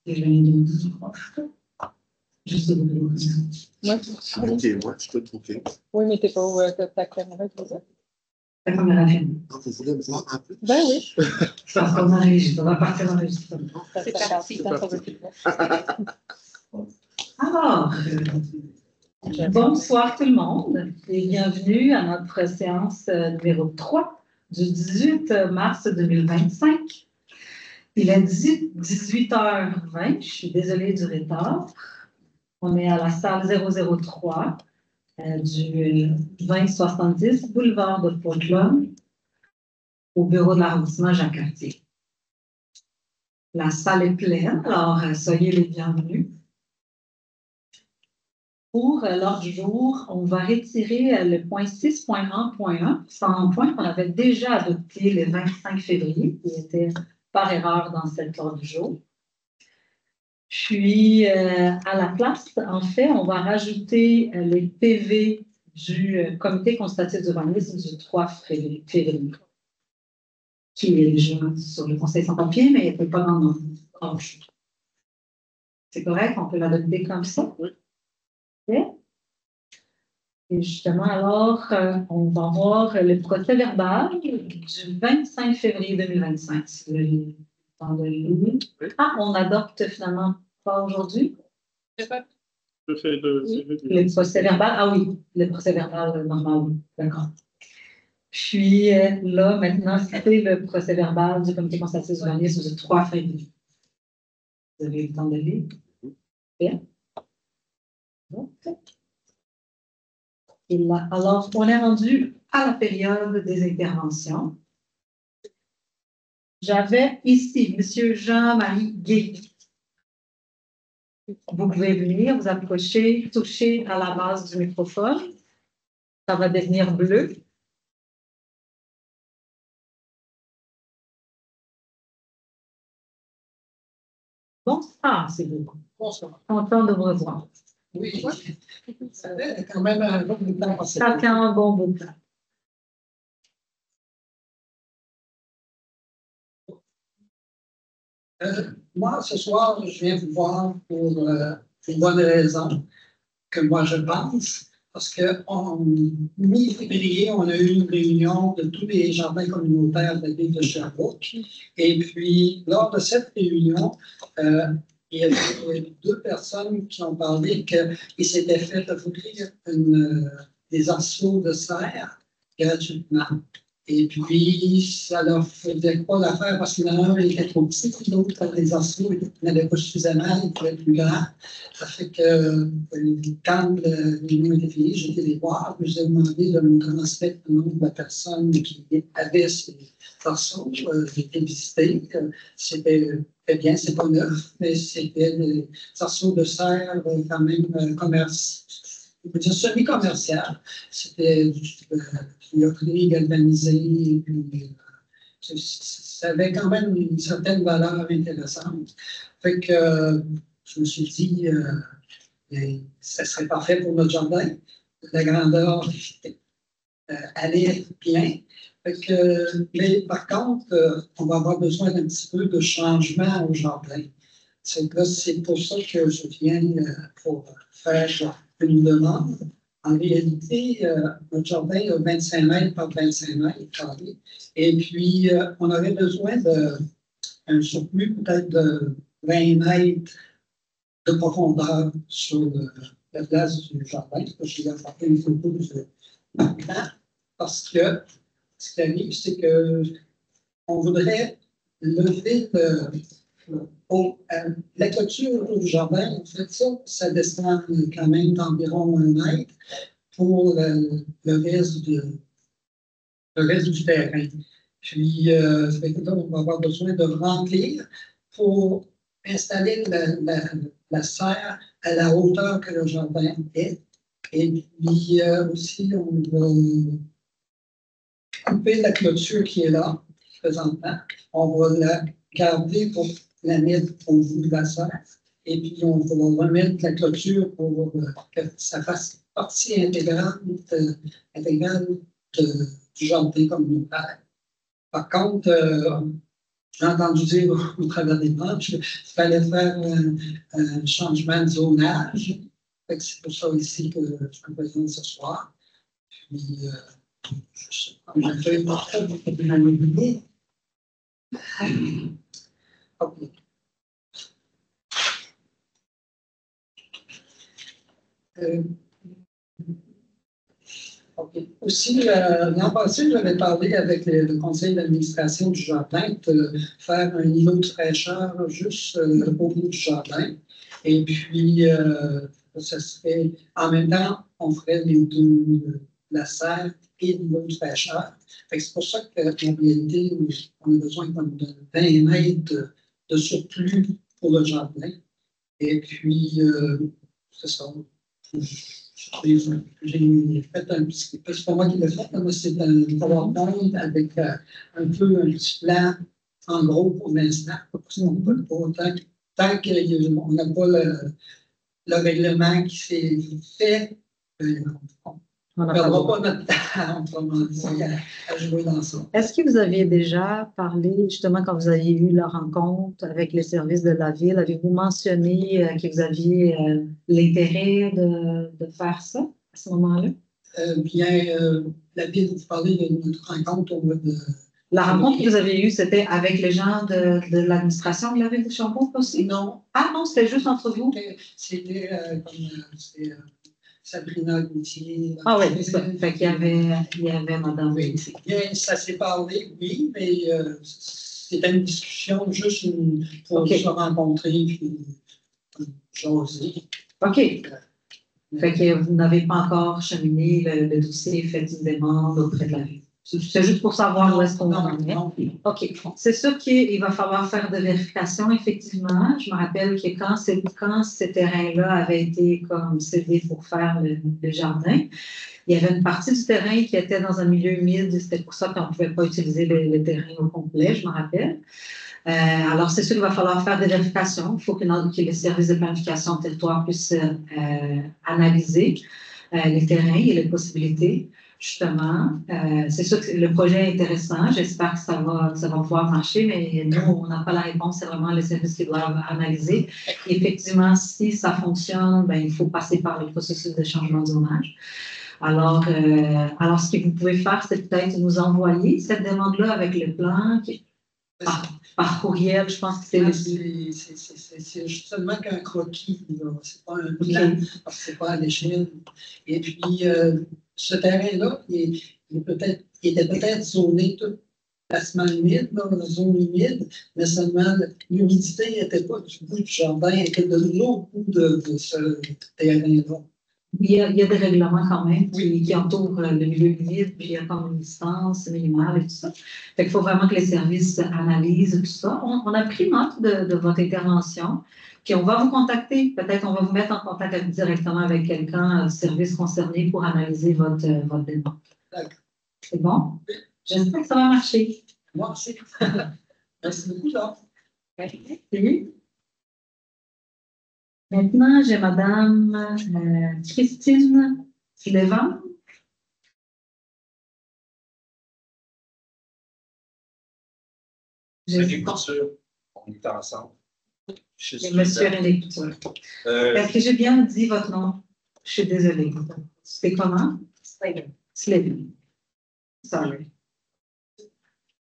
Et je vais donner proche. Juste au bout. Ouais. Ok, moi, je peux te trouver. Oui, mais t'es pas où ta caméra, je veux dire. La caméra filme. Ah, vous voulez me voir un peu? Ben oui. Je pense qu'on enregistre. On va partir d'enregistrement. C'est parti. Alors, bonsoir tout le monde et bienvenue à notre séance numéro 3 du 18 mars 2025. Il est 18h20, je suis désolée du retard. On est à la salle 003 du 2070 boulevard de Portland au bureau de l'arrondissement Jacques-Cartier. La salle est pleine, alors soyez les bienvenus. Pour l'ordre du jour, on va retirer le point 6.1.1, c'est un point qu'on avait déjà adopté le 25 février, qui était par erreur dans cet ordre du jour. Puis, à la place, en fait, on va rajouter les PV du comité consultatif d'urbanisme du 3 février, qui est déjà sur le conseil sans papier, mais il n'est pas dans notre ordre. C'est correct? On peut l'adopter comme ça? Oui. Okay. Et justement, alors, on va voir le procès verbal du 25 février 2025. Si vous avez le temps de le lire. Ah, on adopte finalement pas aujourd'hui? Je fais Le procès verbal, ah oui, le procès verbal normal, oui. D'accord. Puis là, maintenant, c'est le procès verbal du comité consultatif d'urbanisme du 3 février. Vous avez le temps de lire? Bien. Et là, alors, on est rendu à la période des interventions. J'avais ici M. Jean-Marie Guéry. Vous pouvez venir, vous approcher, toucher à la base du microphone. Ça va devenir bleu. Bon, ah, c'est beau. Bonsoir. Content de vous revoir. Oui, ça fait quand même un bon bout de temps. Ça fait un bon bout de temps. Moi, ce soir, je viens vous voir pour une bonne raison que moi je pense, parce qu'en mi-février, on a eu une réunion de tous les jardins communautaires de la ville de Sherbrooke. Et puis, lors de cette réunion, il y avait deux personnes qui ont parlé qu'ils s'étaient fait offrir des arceaux de serre gratuitement. Et puis, ça leur faisait pas l'affaire parce qu'il y en a un qui était trop petit, l'autre, les arceaux n'avaient pas suffisamment, ils pouvaient être plus grands. Ça fait que quand la réunion était finie, j'étais les voir, je ai demandé de me transmettre le nom de la personne qui avait ces arceaux. J'ai été visité. C'était très bien, c'est pas neuf, mais c'était des arceaux de serre quand même semi-commercial. C'était du tuyauterie galvanisée, et puis ça avait quand même une certaine valeur intéressante. Fait que je me suis dit, ça serait parfait pour notre jardin. La grandeur allait bien. Fait que, mais par contre, on va avoir besoin d'un petit peu de changement au jardin. C'est pour ça que je viens pour faire une demande. En réalité, notre jardin a 25 mètres par 25 mètres carrés. Et puis, on aurait besoin d'un surplus peut-être de 20 mètres de profondeur sur la place du jardin. Je vais faire une photo de maintenant parce que ce qui arrive, c'est qu'on voudrait lever la clôture du jardin. En fait, ça descend quand même d'environ 1 mètre pour le reste du terrain. Puis, ça fait que là, on va avoir besoin de remplir pour installer la serre à la hauteur que le jardin est. Et puis aussi, on va couper la clôture qui est là, présentement. On va la garder pour la mettre au bout de la serre. Et puis, on va remettre la clôture pour que ça fasse partie intégrante du jardin communautaire. Par contre, j'ai entendu dire au travers des branches qu'il fallait faire un changement de zonage. Fait que c'est pour ça ici que je suis présente ce soir. Puis, je sais pas, j'ai fait une autre chose pour l'immobilier. OK. OK. Aussi, l'an passé, j'avais parlé avec le conseil d'administration du jardin de faire un niveau de fraîcheur juste au bout du jardin. Et puis, ça serait, en même temps, on ferait les deux, la serre et le niveau de fraîcheur. Fait que c'est pour ça qu'en réalité, on a besoin comme de 20 mètres de surplus pour le jardin. Et puis, c'est ça. J'ai fait un petit, c'est pas moi qui l'ai fait, mais c'est un PowerPoint avec un peu un petit plan, en gros, pour l'instant. Parce qu'on peut pas, tant qu'on n'a pas le règlement qui s'est fait, on ne perdra pas notre temps, autrement dit, à jouer dans ça. Est-ce que vous aviez déjà parlé, justement, quand vous aviez eu la rencontre avec les services de la Ville, avez-vous mentionné que vous aviez l'intérêt de faire ça à ce moment-là? La Ville, vous parlez de notre rencontre au mois de... La rencontre que vous avez eue, c'était avec les gens de l'administration de la Ville de Sherbrooke aussi? Non. Ah non, c'était juste entre vous? C'était comme... Sabrina Gauthier. Ah oui, c'est ça. Fait qu'il y avait Madame. Oui, bien, ça s'est parlé, oui, mais c'était une discussion juste pour se rencontrer puis jaser. OK. Fait que vous n'avez pas encore cheminé le dossier, fait une demande auprès de la Ville. C'est juste pour savoir où est-ce qu'on en est. OK. C'est sûr qu'il va falloir faire des vérifications, effectivement. Je me rappelle que quand ces terrains-là avaient été comme cédés pour faire le jardin, il y avait une partie du terrain qui était dans un milieu humide. C'était pour ça qu'on ne pouvait pas utiliser le terrain au complet, je me rappelle. Alors, c'est sûr qu'il va falloir faire des vérifications. Il faut que les services de planification de territoire puissent analyser les terrains et les possibilités. Justement, c'est sûr que le projet est intéressant. J'espère que ça va pouvoir marcher, mais nous, on n'a pas la réponse. C'est vraiment les services qui doivent analyser. Et effectivement, si ça fonctionne, ben, il faut passer par le processus de changement de zonage. Alors, ce que vous pouvez faire, c'est peut-être nous envoyer cette demande-là avec le plan par courriel. Je pense que c'est justement qu'un croquis, c'est pas un plan, parce que c'est pas à l'échelle. Et puis, ce terrain-là, il était peut-être zoné tout placement humide, dans la zone humide, mais seulement l'humidité n'était pas du bout du jardin, elle était de l'autre bout de ce terrain-là. Il y a des règlements quand même qui entourent le milieu humide, puis il y a comme une distance minimale et tout ça. Fait qu'il faut vraiment que les services analysent tout ça. On a pris note de votre intervention, puis on va vous contacter. Peut-être on va vous mettre en contact directement avec quelqu'un du service concerné pour analyser votre demande. D'accord. C'est bon? J'espère que ça va marcher. Moi aussi. Merci beaucoup, Jean. Merci. Maintenant, j'ai Madame Christine Levan. Agriculture, on est ensemble. Monsieur René Couture. Est-ce que j'ai bien dit votre nom? Je suis désolée. C'est comment? Slaven. Sorry.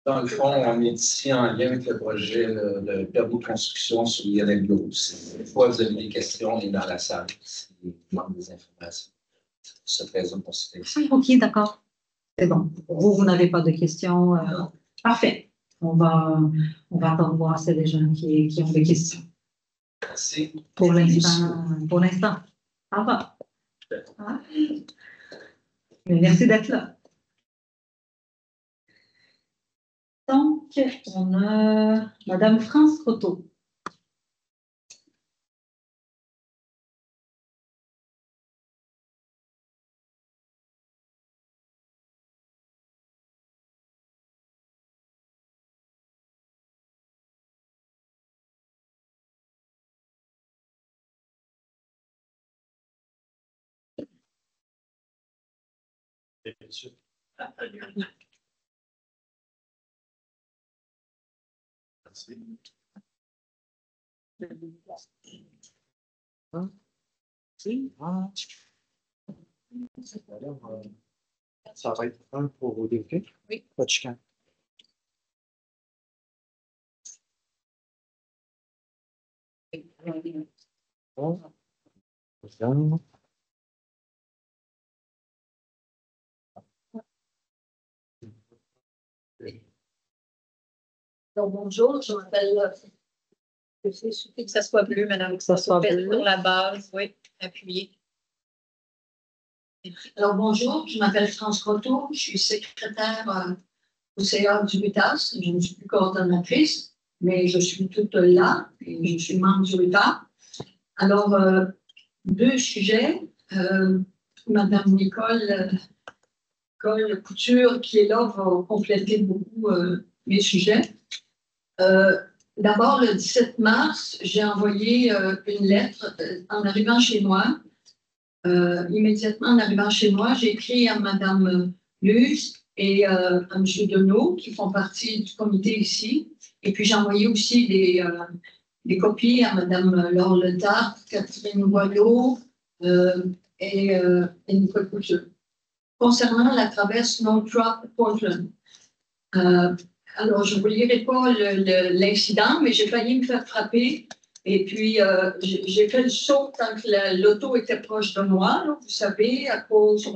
Dans le fond, on est ici en lien avec le projet de permis de construction sur l'IRL Gros. Une fois que vous avez des questions, on est dans la salle. Il manque des informations. C'est très important. OK, d'accord. C'est bon. Vous n'avez pas de questions? Parfait. On va attendre voir s'il y a des gens qui ont des questions. Merci. Pour l'instant, ça va. Ah. Merci d'être là. Donc, on a Madame France Croteau. Merci. Ça va être un pour vous décrire? Oui. Pas de chicane. Bon. Donc, bonjour, je m'appelle. Il suffit Que ça soit bleu, madame. Que ça soit bleu. Pour la base, oui, appuyé. Alors, bonjour, je m'appelle France Croteau, je suis secrétaire au CA du UTAS. Je ne suis plus coordonnatrice, mais je suis toute là et je suis membre du UTAS. Alors, deux sujets. Madame Nicole Couture, qui est là, va compléter beaucoup mes sujets. D'abord, le 17 mars, j'ai envoyé une lettre en arrivant chez moi. Immédiatement en arrivant chez moi, j'ai écrit à Mme Luz et à M. Deneau, qui font partie du comité ici. Et puis, j'ai envoyé aussi des copies à Mme Laure Letard, Catherine Boileau et Nicole Couture. Concernant la traverse Northrop-Portland, alors, je ne vous lirai pas l'incident, mais j'ai failli me faire frapper. Et puis, j'ai fait le saut quand l'auto était proche de moi, là, vous savez, à cause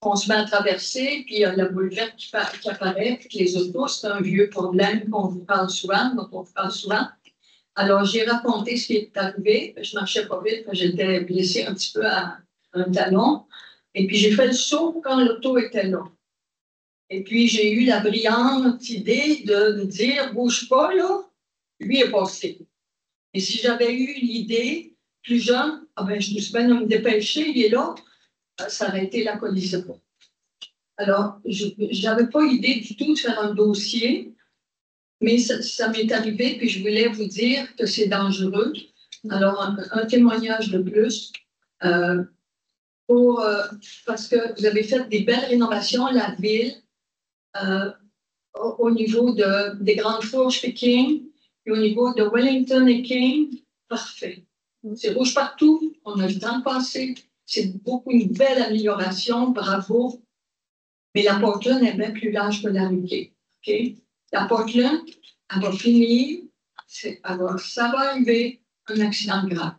qu'on se met à traverser, puis il y a la boule verte qui apparaît, puis les autos, c'est un vieux problème qu'on vous parle souvent, dont on vous parle souvent. Alors, j'ai raconté ce qui est arrivé. Je marchais pas vite, j'étais blessée un petit peu à un talon. Et puis, j'ai fait le saut quand l'auto était là. Et puis, j'ai eu la brillante idée de me dire, bouge pas, là, lui est passé. Et si j'avais eu l'idée plus jeune, je me suis bien me dépêcher, il est là, ça aurait été la collision. Alors, je n'avais pas idée du tout de faire un dossier, mais ça m'est arrivé, puis je voulais vous dire que c'est dangereux. Alors, un témoignage de plus. Parce que vous avez fait des belles rénovations à la ville, au niveau des Grandes Fourches et King, et au niveau de Wellington et King, parfait. C'est rouge partout, on a le temps de passer, c'est une belle amélioration, bravo. Mais la Portland est bien plus large que la Riquet. Okay? La Portland, elle va finir, ça va arriver un accident grave.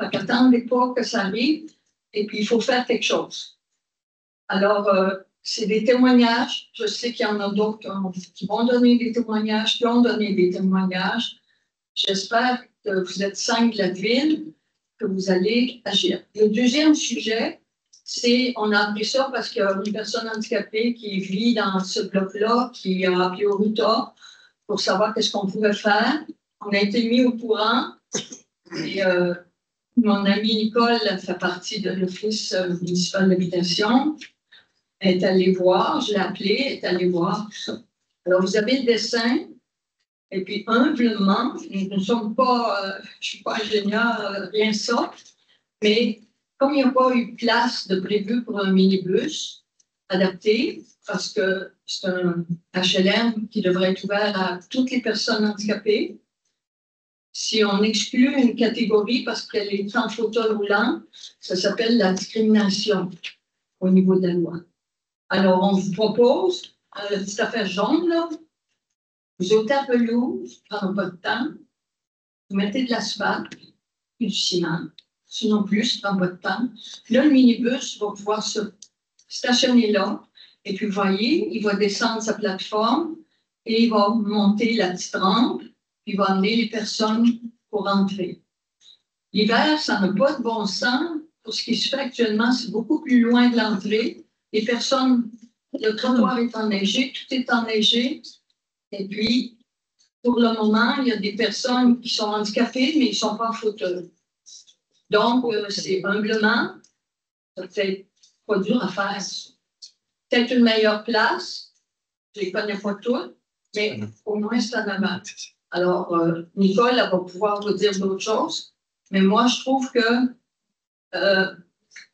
Fait qu'attendez pas que ça arrive, et puis il faut faire quelque chose. Alors, c'est des témoignages. Je sais qu'il y en a d'autres qui vont donner des témoignages, qui ont donné des témoignages. J'espère que vous êtes 5 de la ville, que vous allez agir. Le deuxième sujet, c'est, on a appris ça parce qu'il y a une personne handicapée qui vit dans ce bloc-là, qui a appelé au RUTA pour savoir qu'est-ce qu'on pouvait faire. On a été mis au courant et mon amie Nicole fait partie de l'Office municipal d'habitation. Elle est allée voir, je l'ai appelée, elle est allée voir tout ça. Alors, vous avez le dessin, et puis humblement, nous ne sommes pas, je ne suis pas ingénieur, rien ça, mais comme il n'y a pas eu de place de prévu pour un minibus adapté, parce que c'est un HLM qui devrait être ouvert à toutes les personnes handicapées, si on exclut une catégorie parce qu'elle est en fauteuil roulant, ça s'appelle la discrimination au niveau de la loi. Alors, on vous propose la petite affaire jaune, là. Vous ôtez la pelouse, prendre pas de temps. Vous mettez de l'asphalte, puis du ciment. Sinon plus, prendre pas de temps. Là, le minibus va pouvoir se stationner là. Et puis, vous voyez, il va descendre sa plateforme et il va monter la petite rampe. Puis, il va amener les personnes pour entrer. L'hiver, ça n'a pas de bon sens. Pour ce qui se fait actuellement, c'est beaucoup plus loin de l'entrée. Les personnes, le trottoir est enneigé, tout est enneigé. Et puis, pour le moment, il y a des personnes qui sont handicapées, mais ils ne sont pas en fauteuil. Donc, c'est humblement, ça peut être pas dur à faire. Peut-être une meilleure place, je ne les connais pas toutes, mais au moins c'est en avant. Alors, Nicole, elle va pouvoir vous dire d'autres choses, mais moi, je trouve que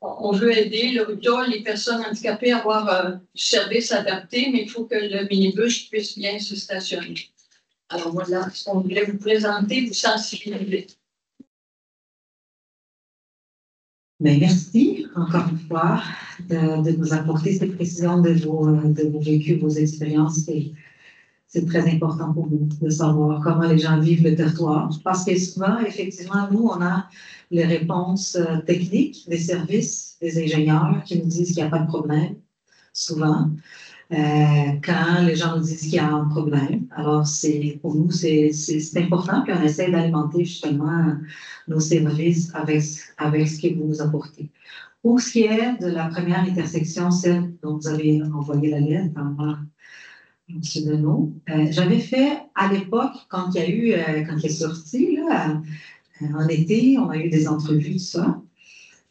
on veut aider le RUTA, les personnes handicapées à avoir du service adapté, mais il faut que le minibus puisse bien se stationner. Alors voilà ce qu'on voulait vous présenter, vous sensibiliser. Bien, merci encore une fois de nous apporter ces précisions de vos vécus, vos expériences. C'est très important pour nous de savoir comment les gens vivent le territoire. Parce que souvent, effectivement, nous, on a les réponses techniques des services, des ingénieurs qui nous disent qu'il n'y a pas de problème, souvent. Quand les gens nous disent qu'il y a un problème. Alors, pour nous, c'est important, puis on essaie d'alimenter justement nos services avec ce que vous nous apportez. Pour ce qui est de la première intersection, celle dont vous avez envoyé la lettre par M. Deneau, j'avais fait à l'époque, quand il est sorti, là, en été, on a eu des entrevues, tout ça.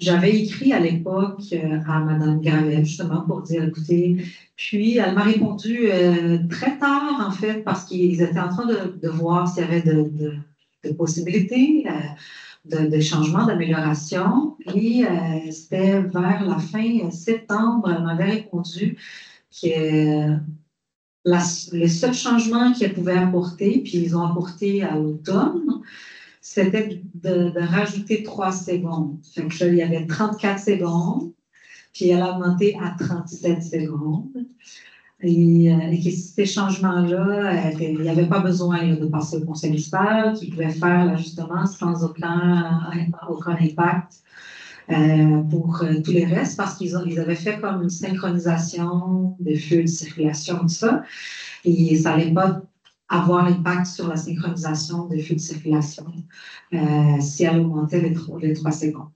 J'avais écrit à l'époque à Mme Gravel, justement, pour dire, écoutez, puis elle m'a répondu très tard, en fait, parce qu'ils étaient en train de voir s'il y avait de possibilités de changements, d'amélioration. Et c'était vers la fin septembre, elle m'avait répondu que le seul changement qu'elle pouvait apporter, puis ils ont apporté à l'automne, c'était de rajouter 3 secondes. Fait que là, il y avait 34 secondes, puis elle a augmenté à 37 secondes. Et que ces changements-là, il n'y avait pas besoin de passer au conseil municipal, qui pouvait faire l'ajustement sans aucun impact pour tous les restes, parce qu'ils avaient fait comme une synchronisation des flux de circulation, tout ça, et ça n'allait pas avoir l'impact sur la synchronisation des flux de circulation si elle augmentait les 3 secondes.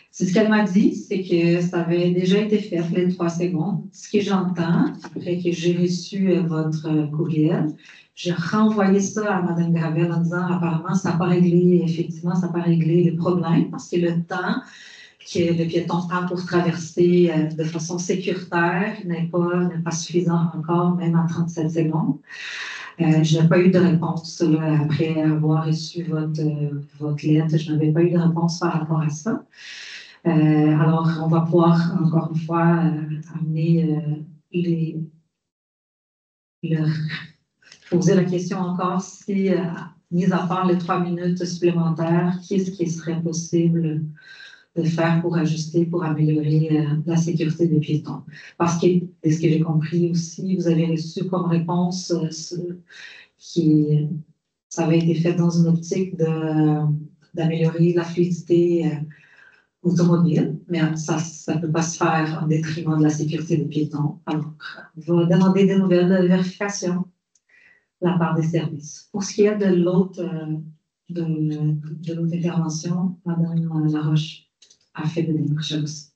C'est ce qu'elle m'a dit, c'est que ça avait déjà été fait, les 3 secondes. Ce que j'entends, après que j'ai reçu votre courriel, j'ai renvoyé ça à Mme Gravel en disant apparemment, ça n'a pas réglé, effectivement, ça n'a pas réglé le problème parce que le temps que le piéton a pour traverser de façon sécuritaire n'est pas suffisant encore, même à 37 secondes. Je n'ai pas eu de réponse là, après avoir reçu votre lettre. Je n'avais pas eu de réponse par rapport à ça. Alors, on va pouvoir, encore une fois, amener poser la question encore si, mis à part les 3 minutes supplémentaires, qu'est-ce qui serait possible de faire pour ajuster, pour améliorer la sécurité des piétons. Parce que, de ce que j'ai compris aussi, vous avez reçu comme réponse ça avait été fait dans une optique d'améliorer la fluidité automobile, mais ça ne peut pas se faire en détriment de la sécurité des piétons. Alors, on va demander des nouvelles vérifications de la part des services. Pour ce qui est de l'autre intervention, Mme Laroche a fait des démarches aussi.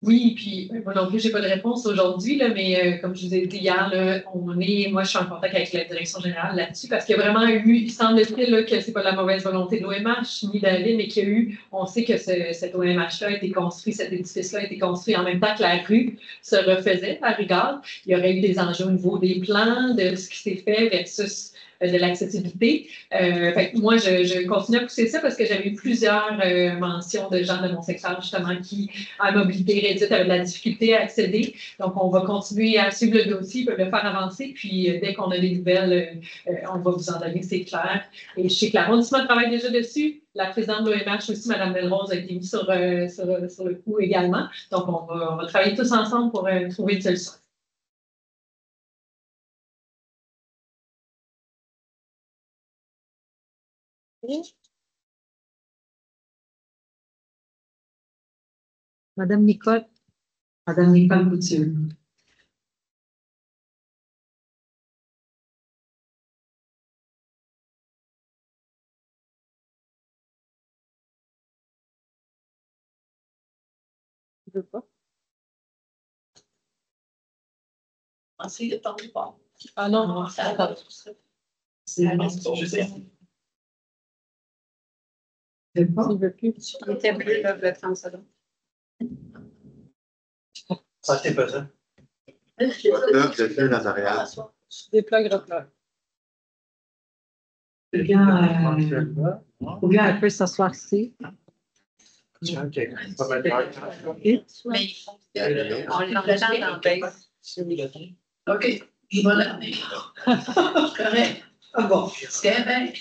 Oui, puis moi non plus, je n'ai pas de réponse aujourd'hui, là, mais comme je vous ai dit hier, là, moi je suis en contact avec la direction générale là-dessus parce qu'il y a vraiment eu, il semble-t-il que ce n'est pas de la mauvaise volonté de l'OMH ni d'Aline, mais qu'il y a eu, on sait que cet OMH-là a été construit, cet édifice-là a été construit en même temps que la rue se refaisait à Rigaud. Il y aurait eu des enjeux au niveau des plans, de ce qui s'est fait versus de l'accessibilité. Moi, je continue à pousser ça parce que j'avais eu plusieurs mentions de gens de mon secteur, justement, qui, à mobilité réduite, avaient de la difficulté à accéder. Donc, on va continuer à suivre le dossier, le faire avancer, puis dès qu'on a des nouvelles, on va vous en donner, c'est clair. Et je sais que l'arrondissement travaille déjà dessus. La présidente de l'OMH aussi, Mme Belrose, a été mise sur le coup également. Donc, on va travailler tous ensemble pour trouver une solution. Madame Nicole Couture. Tu veux pas? Ensuite, il ne pas. Ah non, ça va. Je sais. Je veux pas. Il veut plus. Il était bleu, là, le 30 secondes. Ça, c'est pas ça. Le feu dans l'arrière. Des plugs replugs. Ou bien elle peut s'asseoir ici. Mais il faut on l'entend dans le base. OK, je vais l'amener. Correct. Ah bon. C'est bien.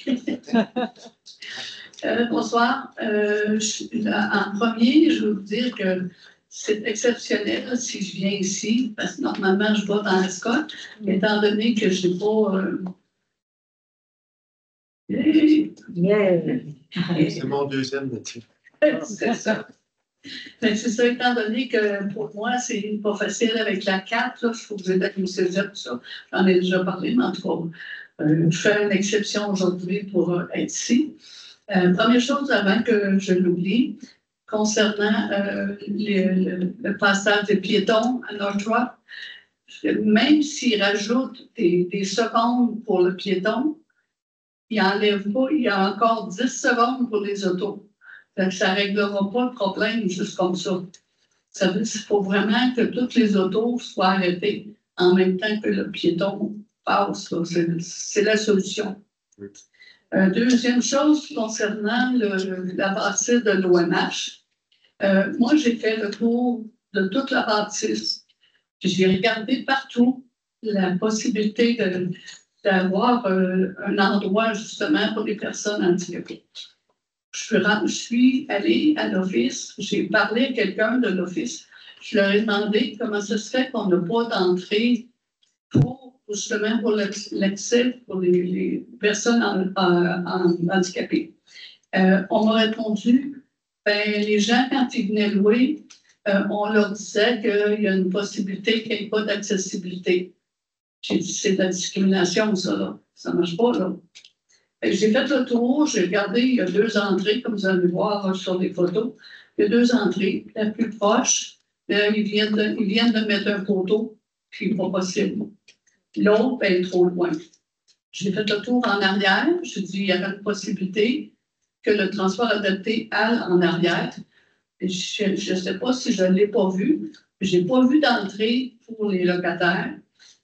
Bonsoir. En premier, je veux vous dire que c'est exceptionnel si je viens ici, parce que normalement, je vais dans la Scott, étant donné que je n'ai pas. C'est mon deuxième métier. C'est ça. Mais c'est ça, étant donné que pour moi, c'est pas facile avec la carte, il faut que j'ai avec le cégep, ça. J'en ai déjà parlé, mais en tout cas, je fais une exception aujourd'hui pour être ici. Première chose, avant que je l'oublie, concernant le passage des piétons à North même s'ils rajoutent des secondes pour le piéton, ils n'enlèvent pas, il y a encore 10 secondes pour les autos. Donc, ça ne réglera pas le problème juste comme ça. Ça veut dire qu'il faut vraiment que toutes les autos soient arrêtées en même temps que le piéton passe. C'est la solution. Deuxième chose, concernant la bâtisse de l'OMH, moi, j'ai fait le tour de toute la bâtisse. J'ai regardé partout la possibilité d'avoir un endroit justement pour les personnes handicapées. Je suis allée à l'office, j'ai parlé à quelqu'un de l'office, je leur ai demandé comment ça se fait qu'on n'a pas d'entrée justement pour l'accès pour les personnes handicapées. On m'a répondu, les gens, quand ils venaient louer, on leur disait qu'il y a une possibilité qu'il n'y ait pas d'accessibilité. J'ai dit, c'est de la discrimination, ça, là. Ça ne marche pas, là. J'ai fait le tour, j'ai regardé, il y a 2 entrées, comme vous allez voir sur les photos. Il y a 2 entrées. La plus proche, ils viennent de mettre un poteau, puis pas possible. L'autre est trop loin. J'ai fait le tour en arrière. Je dis, il y avait une possibilité que le transport adapté aille en arrière. Je ne sais pas si je ne l'ai pas vu. Je n'ai pas vu d'entrée pour les locataires.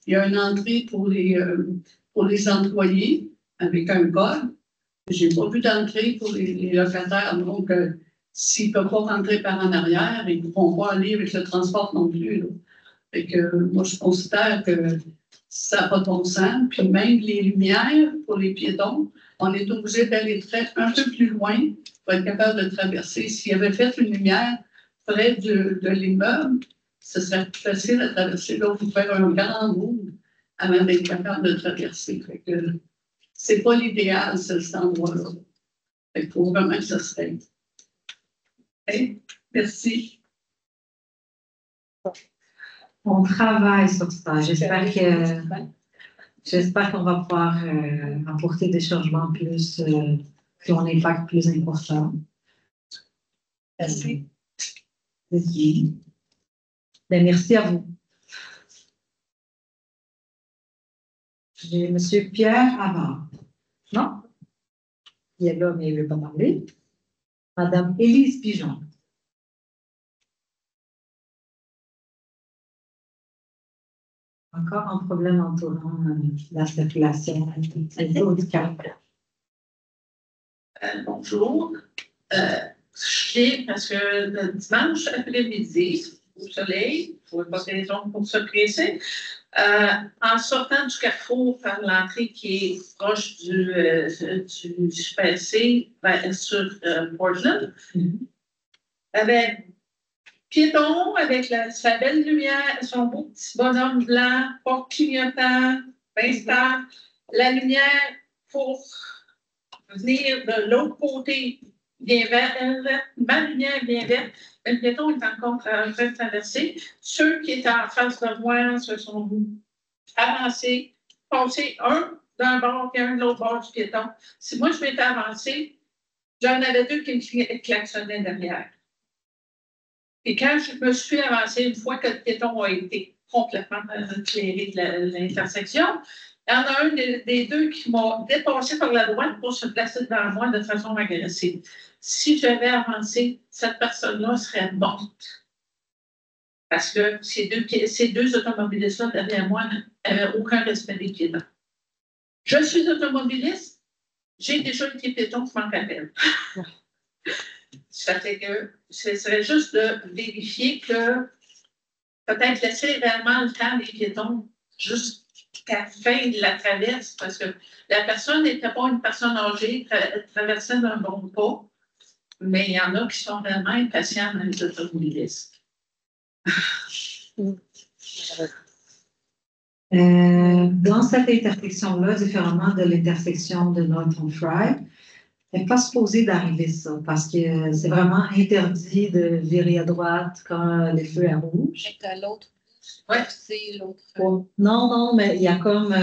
Il y a une entrée pour les employés avec un code. Je n'ai pas vu d'entrée pour les locataires. Donc, s'ils ne peuvent pas rentrer par en arrière, ils ne pourront pas aller avec le transport non plus. Là. Fait que, moi, je considère que ça n'a pas de bon sens. Puis même les lumières pour les piétons, on est obligé d'aller un peu plus loin pour être capable de traverser. S'il y avait fait une lumière près de l'immeuble, ce serait plus facile à traverser. Là, il faut faire un grand bout avant d'être capable de traverser. Fait que c'est pas l'idéal, cet endroit-là. Il faut vraiment que ça se règle. Okay. Merci. On travaille sur ça. J'espère qu'on va pouvoir apporter des changements plus qui ont un impact plus important. Merci. Merci. Ben, merci à vous. J'ai M. Pierre Havard. Non? Il est là, mais il ne veut pas parler. Madame Élise Pigeon. Encore un problème entourant la circulation et handicap. Bonjour. Je viens parce que le dimanche après-midi, au soleil, il ne faut pas de raison pour se presser. En sortant du carrefour par l'entrée qui est proche du Super C sur Portland, avec piéton, avec sa belle lumière, son beau petit bonhomme blanc, porte clignotant, bien stable, la lumière pour venir de l'autre côté bien vert, ma lumière bien verte, le piéton est encore en train de traverser. Ceux qui étaient en face de moi se sont avancés, passés un d'un bord et un de l'autre bord du piéton. Si moi je m'étais avancée, j'en avais 2 qui me klaxonnaient derrière. Et quand je me suis avancée, une fois que le piéton a été complètement éclairé de l'intersection, il y en a un des 2 qui m'a dépassé par la droite pour se placer devant moi de façon agressive. Si j'avais avancé, cette personne-là serait morte. Parce que ces deux automobilistes-là derrière moi n'avaient aucun respect des piétons. Je suis automobiliste, j'ai déjà été piéton, je m'en rappelle. Ça fait que ce serait juste de vérifier que peut-être laisser réellement le temps des piétons juste qu'à la fin de la traverse, parce que la personne n'était pas une personne âgée, traversait d'un bon pas, mais il y en a qui sont vraiment impatients dans les automobilistes. Dans cette intersection-là, différemment de l'intersection de Norton Fry, il n'est pas supposé d'arriver ça, parce que c'est vraiment interdit de virer à droite quand les feux à rouge. L'autre. Ouais. C'est l'autre. Non, mais il y a comme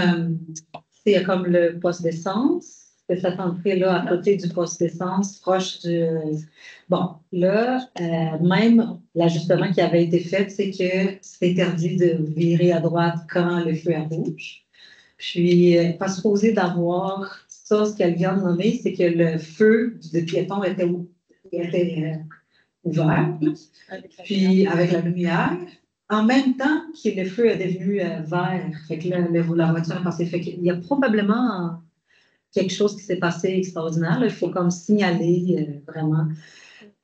le poste d'essence. C'est cette entrée-là à côté du poste d'essence, proche du. Bon, là, même l'ajustement qui avait été fait, c'est que c'est interdit de virer à droite quand le feu est rouge. Puis, pas supposé d'avoir ça, ce qu'elle vient de nommer, c'est que le feu de piéton était ouvert, puis avec la lumière. En même temps que le feu est devenu vert, fait que là, la voiture est passée. Fait qu'il y a probablement quelque chose qui s'est passé extraordinaire. Là. Il faut comme signaler vraiment.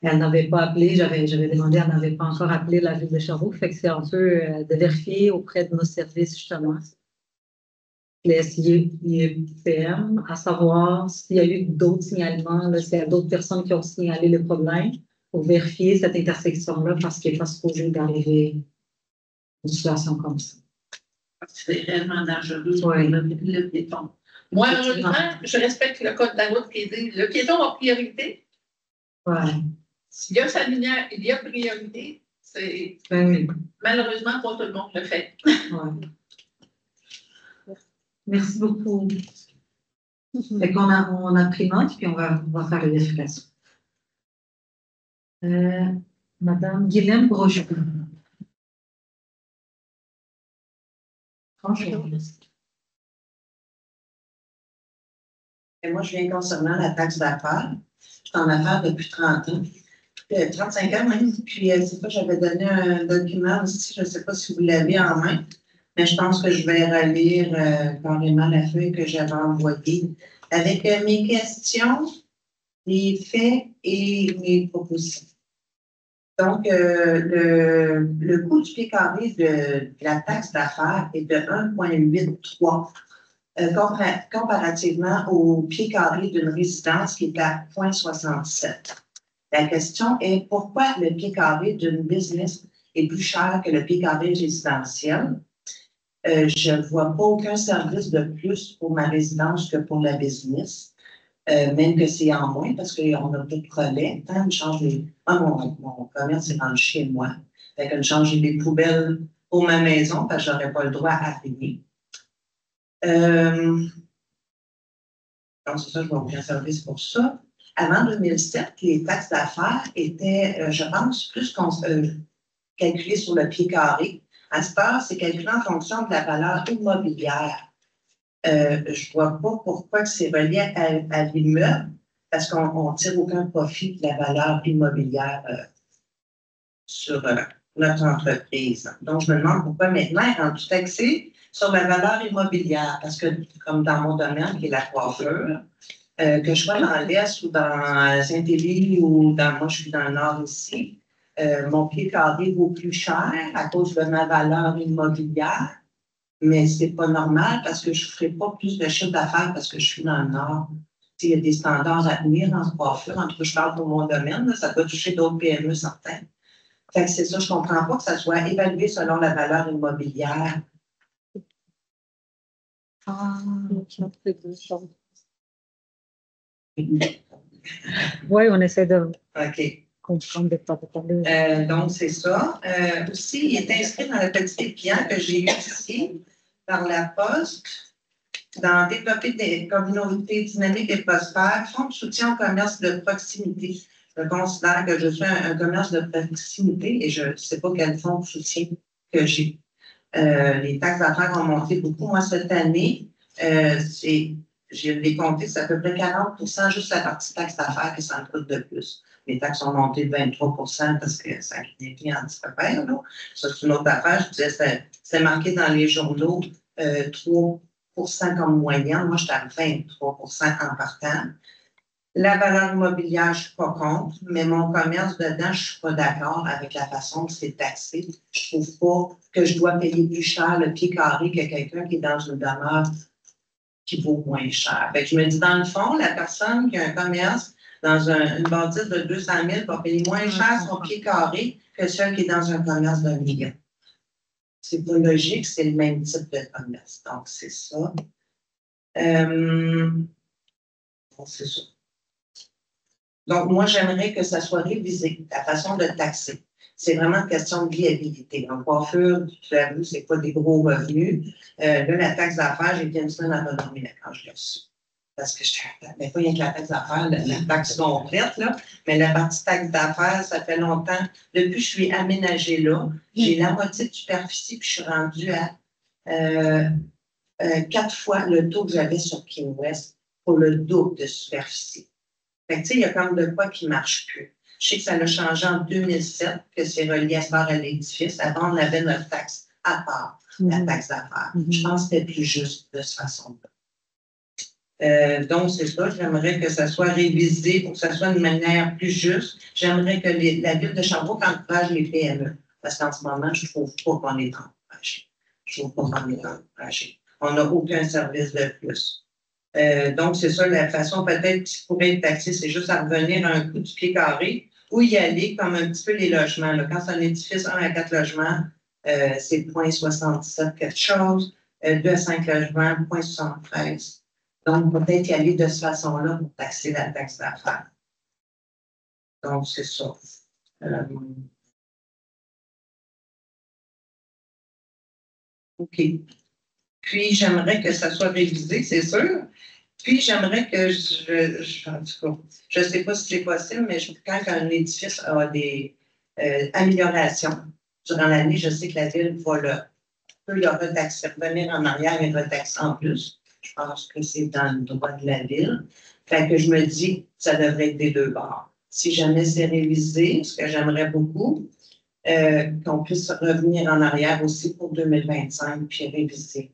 Elle n'avait pas appelé, j'avais demandé, elle n'avait pas encore appelé la ville de Sherbrooke. Fait que c'est un peu de vérifier auprès de nos services, justement, les SIEPM, à savoir s'il y a eu d'autres signalements, là, s'il y a d'autres personnes qui ont signalé le problème, pour vérifier cette intersection-là parce qu'il n'est pas supposé d'arriver une situation comme ça. C'est réellement dangereux, Oui. le piéton. Moi, heureusement, je respecte le code de la route qui dit le piéton a priorité. Ouais. S'il y a sa lumière, il y a priorité. C'est Oui. malheureusement pas tout le monde le fait. Ouais. Merci beaucoup. Fait qu'on a pris note, puis on va faire les vérifications. Madame Guylaine Brochu. Bonjour. Et moi, je viens concernant la taxe d'affaires. Je suis en affaires depuis 30 ans, 35 ans même. Puis, c'est pas, j'avais donné un document aussi, je ne sais pas si vous l'avez en main, mais je pense que je vais relire carrément la feuille que j'avais envoyée avec mes questions, les faits et mes propositions. Donc, le coût du pied carré de la taxe d'affaires est de 1,83 comparativement au pied carré d'une résidence qui est à 0,67. La question est pourquoi le pied carré d'une business est plus cher que le pied carré résidentiel? Je ne vois pas aucun service de plus pour ma résidence que pour la business, même que c'est en moins parce qu'on a tout relais. Une change mon commerce est dans le chez moi. Fait qu'on change les poubelles pour ma maison parce que je n'aurais pas le droit à payer. Donc, c'est ça, je vois aucun service pour ça. Avant 2007, les taxes d'affaires étaient, je pense, plus calculées sur le pied carré. À cette heure, c'est calculé en fonction de la valeur immobilière. Je ne vois pas pourquoi c'est relié à l'immeuble, parce qu'on ne tire aucun profit de la valeur immobilière sur notre entreprise. Donc, je me demande pourquoi maintenant elle est rendue taxée sur la valeur immobilière, parce que, comme dans mon domaine, qui est la coiffure, que je sois dans l'Est ou dans Saint-Élie ou moi, je suis dans le Nord ici, mon pied carré vaut plus cher à cause de ma valeur immobilière, mais c'est pas normal parce que je ne ferai pas plus de chiffre d'affaires parce que je suis dans le Nord. Il y a des standards à tenir dans ce coiffure. En tout cas, je parle pour mon domaine, là, ça peut toucher d'autres PME certains. Fait que c'est ça, je ne comprends pas que ça soit évalué selon la valeur immobilière. Oui, on essaie de OK. comprendre de quoi vous parlez. Donc, c'est ça. Aussi, il est inscrit dans le petit client que j'ai eu ici par la Poste, dans développer des communautés dynamiques et prospères, fonds de soutien au commerce de proximité. Je considère que je suis un commerce de proximité et je ne sais pas quel fonds de soutien que j'ai. Les taxes d'affaires ont monté beaucoup. Moi, cette année, je l'ai compté, c'est à peu près 40% juste la partie taxe d'affaires qui s'en coûte de plus. Les taxes ont monté de 23% parce que ça n'est plus en disparaître. Ça, c'est une autre affaire. Je disais, c'est marqué dans les journaux 3% comme moyenne. Moi, j'étais à 23% en partant. La valeur immobilière, je ne suis pas contre, mais mon commerce dedans, je ne suis pas d'accord avec la façon que c'est taxé. Je ne trouve pas que je dois payer plus cher le pied carré que quelqu'un qui est dans une demeure qui vaut moins cher. Fait que je me dis, dans le fond, la personne qui a un commerce dans une bâtisse de 200 000 va payer moins cher son pied carré que celle qui est dans un commerce d'1 million. C'est pas logique, c'est le même type de commerce. Donc, c'est ça. C'est ça. Donc, moi, j'aimerais que ça soit révisé, la façon de taxer. C'est vraiment une question de viabilité. En coiffure, tu l'avoues, c'est pas des gros revenus. Là, la taxe d'affaires, j'ai bien une semaine à dormir quand je l'ai reçue. Parce que mais pas rien que la taxe d'affaires, la taxe complète, là. Mais la partie taxe d'affaires, ça fait longtemps. Depuis que je suis aménagée là, j'ai la moitié de superficie, puis je suis rendue à 4 fois le taux que j'avais sur King West pour le double de superficie. Fait que, tu sais, il y a comme de quoi qui ne marche plus. Je sais que ça a changé en 2007, que c'est relié à l'édifice. Avant, on avait notre taxe à part, la taxe d'affaires. Je pense que c'était plus juste de cette façon-là. Donc, c'est ça. J'aimerais que ça soit révisé pour que ça soit de manière plus juste. J'aimerais que la Ville de Sherbrooke encourage les PME. Parce qu'en ce moment, je ne trouve pas qu'on est encouragé. Je ne trouve pas qu'on est encouragé. On n'a aucun service de plus. Donc, c'est ça la façon peut-être qui pourrait être taxé, c'est juste à revenir à un coût du pied carré ou y aller comme un petit peu les logements. Là. Quand c'est un édifice 1 à 4 logements, c'est 0,67 quelque chose, 2 à 5 logements, 0,73. Donc, peut-être y aller de cette façon-là pour taxer la taxe d'affaires. Donc, c'est ça. OK. Puis, j'aimerais que ça soit révisé, c'est sûr. Puis, j'aimerais que en tout cas, je ne sais pas si c'est possible, mais quand un édifice a des améliorations durant l'année, je sais que la Ville peut le retaxer, revenir en arrière et retaxer en plus. Je pense que c'est dans le droit de la Ville. Fait que je me dis que ça devrait être des deux bords. Si jamais c'est révisé, ce que j'aimerais beaucoup, qu'on puisse revenir en arrière aussi pour 2025 puis réviser.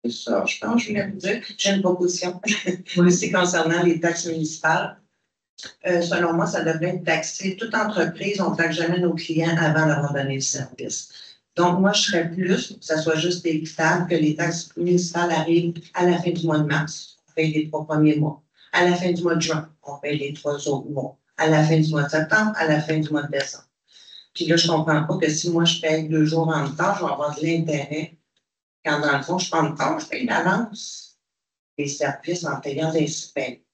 Ça, je pense, je voulais vous dire. J'ai une proposition aussi concernant les taxes municipales. Selon moi, ça devrait être taxé. Toute entreprise, on ne taxe jamais nos clients avant d'avoir donné le service. Donc, moi, je serais plus, que ça soit juste équitable, que les taxes municipales arrivent à la fin du mois de mars. On paye les 3 premiers mois. À la fin du mois de juin, on paye les 3 autres mois. À la fin du mois de septembre, à la fin du mois de décembre. Puis là, je ne comprends pas que si moi, je paye 2 jours en retard, je vais avoir de l'intérêt. Quand dans le fond, je prends le temps, je paye d'avance les services en payant des payes.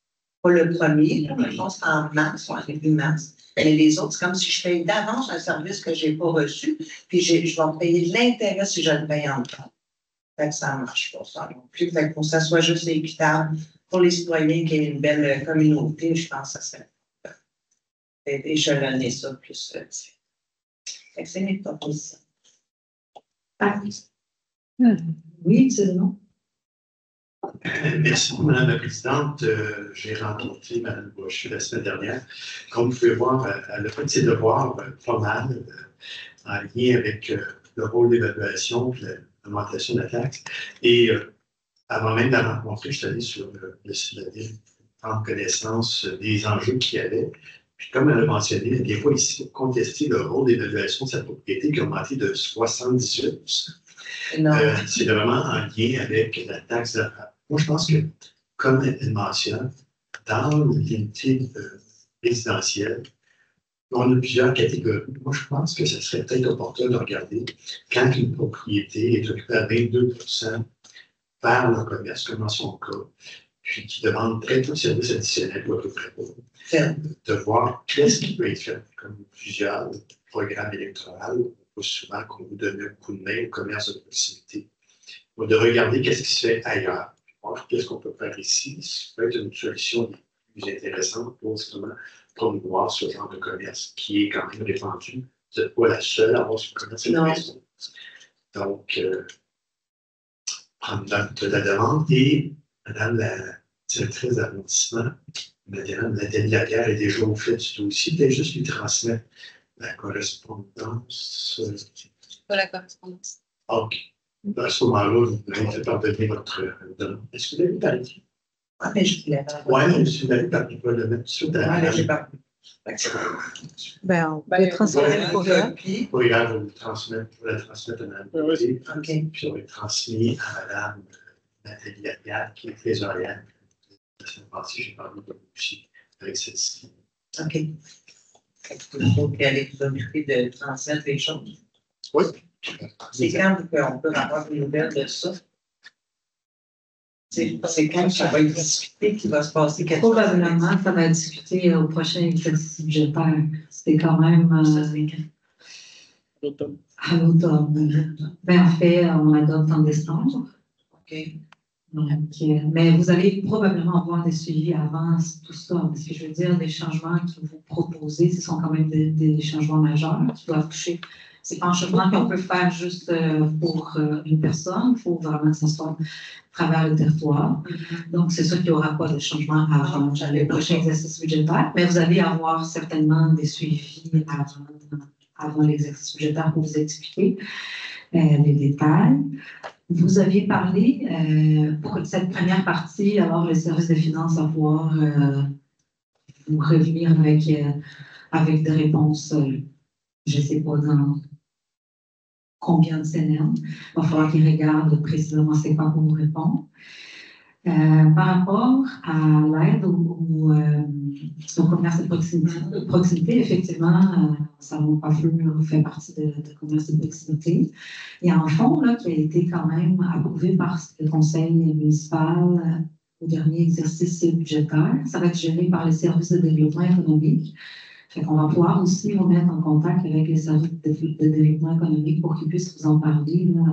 Pas le premier, là, mais je pense que c'est en mars ou en début mars. Mais les autres, c'est comme si je paye d'avance un service que je n'ai pas reçu, puis je vais payer de l'intérêt si je le paye en temps. Fait que ça ne marche pas, ça non plus. Fait que pour que ça soit juste équitable pour les citoyens qui aient une belle communauté, je pense que ça serait échelonner ça plus. Fait que c'est mes propositions. Oui, c'est non. Merci, Madame la Présidente. J'ai rencontré Mme Brochu la semaine dernière. Comme vous pouvez voir, elle a fait ses devoirs pas mal en lien avec le rôle d'évaluation et l'augmentation de la taxe. Et avant même de la rencontrer, je suis allé sur le site de la Ville pour prendre connaissance des enjeux qu'il y avait. Puis comme elle a mentionné, il y a des fois ici pour contester le rôle d'évaluation de sa propriété qui a augmenté de 78%. C'est vraiment en lien avec la taxe d'affaires. Moi, je pense que, comme elle mentionne, dans l'unité résidentielle, on a plusieurs catégories. Moi, je pense que ce serait peut-être opportun de regarder quand une propriété est occupée à 22% par le commerce, comme dans son cas, puis qui demande très peu de services additionnels ou à peu près pas, de voir qu'est-ce qui peut être fait, comme plusieurs programmes électoraux, pas souvent qu'on vous donne un coup de main au commerce de proximité, ou de regarder qu'est-ce qui se fait ailleurs, voir qu'est-ce qu'on peut faire ici, ça peut être une solution plus intéressante pour justement promouvoir ce genre de commerce qui est quand même répandu. Vous n'êtes pas la seule à avoir ce commerce de maison. Donc, prendre note de la demande et Madame la directrice d'arrondissement, Madame Nathalie Laguerre est déjà au fait du dossier, peut-être juste lui transmettre la correspondance. Pas la correspondance. OK. À ce moment-là, vous m'avez fait pardonner votre demande. Est-ce que vous avez parlé? Ah, mais je voulais pas. Oui, mais si vous avez parlé, vous le mettre sur Ouais, là, j'ai pas. Ben, on peut transférer le courriel. Oui, là, je vais la transmettre à Mme Gauthier. OK. Puis on va être transmis à Mme Nathalie Lagarde, qui est trésorière. La semaine passée, j'ai parlé de vous aussi avec celle-ci. OK. Il faut qu'elle ait l'autorité de transmettre les choses. Oui. C'est quand on peut avoir des nouvelles de ça? C'est quand ça va être discuté qu'il va se passer quelque chose? Probablement, ça va être discuté au prochain exercice budgétaire. C'était quand même à l'automne. Ben, en fait, on adopte en décembre. OK. Donc, mais vous allez probablement avoir des suivis avant tout ça, parce que je veux dire, les changements que vous proposez, ce sont quand même des changements majeurs qui doivent toucher. C'est pas un changement qu'on peut faire juste pour une personne, il faut vraiment que ça soit à travers le territoire. Donc, c'est sûr qu'il n'y aura pas de changement avant le prochain exercice budgétaire, mais vous allez avoir certainement des suivis avant l'exercice budgétaire pour vous expliquer les détails. Vous aviez parlé pour cette première partie, alors le service des finances va pouvoir vous revenir avec des réponses, je ne sais pas dans combien de semaines. Il va falloir qu'ils regardent précisément c'est quoi pour vous répondre. Par rapport à l'aide au commerce de proximité, effectivement, Salon Coiffure fait partie de commerce de proximité. Il y a un fonds là, qui a été quand même approuvé par le conseil municipal au dernier exercice budgétaire. Ça va être géré par les services de développement économique. Fait qu'on va pouvoir aussi vous mettre en contact avec les services de développement économique pour qu'ils puissent vous en parler là,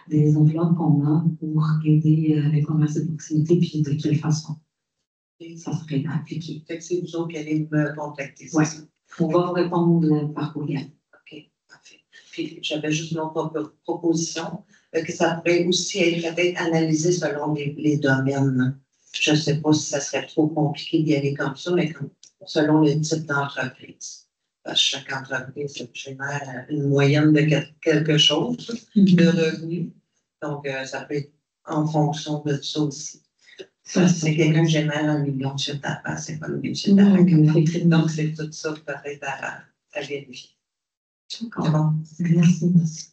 des enveloppes qu'on a pour aider les commerces de proximité, puis de quelle façon ça serait appliqué. Fait que c'est vous autres qui allez me contacter. Oui. On va vous répondre par courriel. OK, parfait. Puis j'avais juste une autre proposition, que ça pourrait aussi être peut-être analysé selon les domaines. Je ne sais pas si ça serait trop compliqué d'y aller comme ça, mais selon le type d'entreprise. Parce que chaque entreprise génère une moyenne de quelque chose de revenus. Donc, ça peut être en fonction de ça aussi. Si quelqu'un génère 1 million de chiffre d'affaires, c'est pas le même chiffre d'affaires. Donc, c'est tout ça peut-être à vérifier. D'accord. Bon. Merci.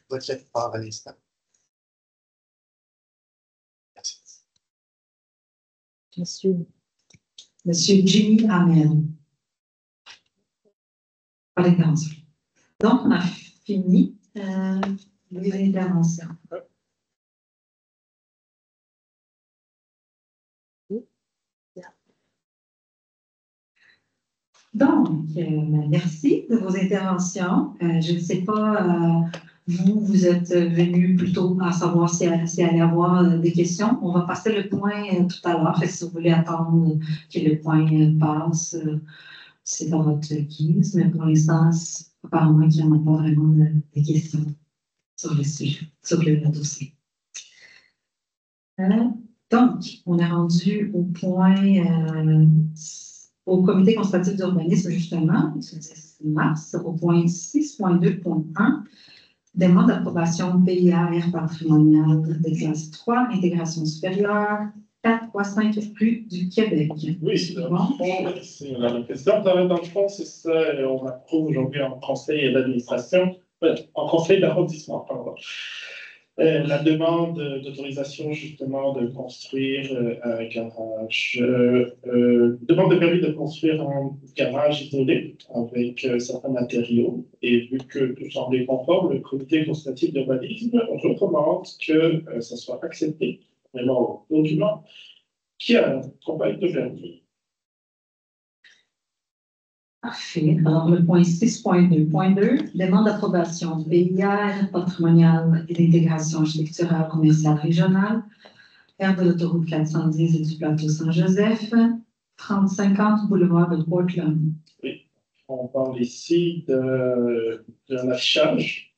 Votre part à l'instant. Merci. Monsieur Jimmy Hamel. Pas d'intervention. Donc, on a fini les interventions. Donc, merci de vos interventions. Je ne sais pas, vous êtes venus plutôt à savoir s'il allait y avoir des questions. On va passer le point tout à l'heure. Si vous voulez attendre que le point passe, c'est dans votre guise. Mais pour l'instant, apparemment, il n'y en a pas vraiment de questions sur le sujet, sur le dossier. Donc, on est rendu au point... au comité consultatif d'urbanisme, justement, le 10 mars, au point 6.2.1, demande d'approbation PIR patrimonial de classe 3, intégration supérieure, 4.5 rue du Québec. Oui, c'est bon. C'est la présidente. Dans le fond, c'est ça, on approuve aujourd'hui en conseil d'administration, en conseil d'arrondissement, pardon. La demande d'autorisation justement de construire un garage, demande de permis de construire un garage isolé avec certains matériaux. Et vu que tout semblait conforme, le comité consultatif d'urbanisme recommande que ça soit accepté, vraiment au document, qui accompagne de permis. Parfait. Alors, le point 6.2.2, demande d'approbation PIR patrimoniale et d'intégration architecturale commerciale régionale, aire de l'autoroute 410 et du plateau Saint-Joseph, 3050 boulevard de Portland. Oui, on parle ici d'un affichage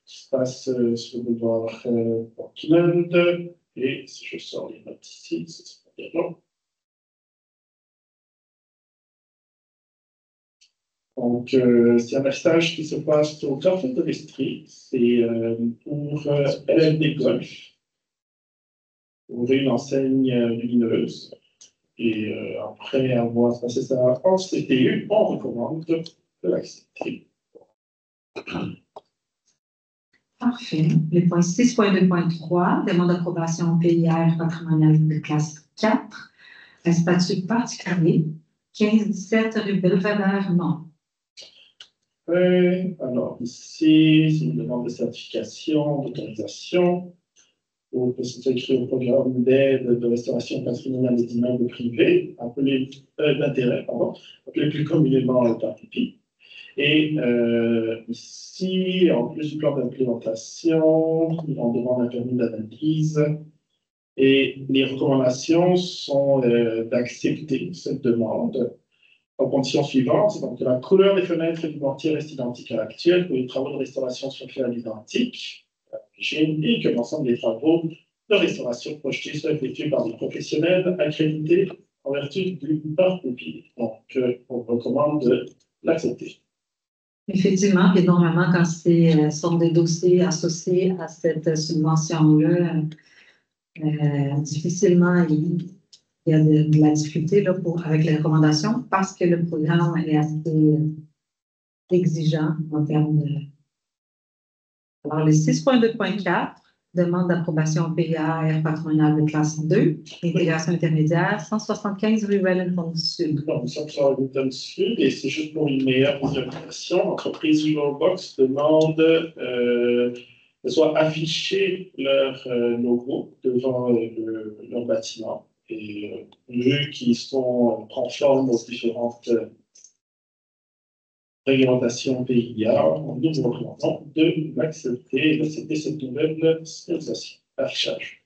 qui se passe sur le boulevard Portland. Et si je sors les notes ici, ce sera bien long. Donc, c'est un stage qui se passe au Carrefour de l'Estrie. C'est pour LLD Golf, ouvrir une enseigne lumineuse. Et après avoir passé ça en CTU, on recommande de l'accepter. Parfait. Le point 6.2.3, demande d'approbation PIR patrimoniale de classe 4, un statut particulier, 15-17 rue Belvedere, non. Alors, ici, c'est une demande de certification, d'autorisation, pour que c'est écrit au programme d'aide de restauration patrimoniale des immeubles privés, appelé d'intérêt, pardon, appelé plus communément le PAPIPI. Et ici, en plus du plan d'implémentation, on demande un permis d'analyse. Et les recommandations sont d'accepter cette demande en conditions suivantes. Donc, la couleur des fenêtres et du mortier reste identique à l'actuelle, que les travaux de restauration soient faits à l'identique, et que l'ensemble des travaux de restauration projetés soient effectués par des professionnels accrédités en vertu du PAPIPI. Donc, on recommande de l'accepter. Effectivement, et normalement, quand c'est sont des dossiers associés à cette subvention-là, difficilement il y a de la difficulté là, avec les recommandations parce que le programme est assez exigeant en termes de. Alors, le 6.2.4 demande d'approbation PIR patronale de classe 2, intégration intermédiaire, 175 rue Wellington Sud. Donc, ça sur Wellington Sud, et c'est juste pour une meilleure visualisation. L'entreprise Eurobox demande de soit afficher leur logo devant leur bâtiment. Et vu qu'ils sont conformes aux différentes réglementations PIA, nous vous recommandons de l'accepter et d'accepter cette nouvelle affichage.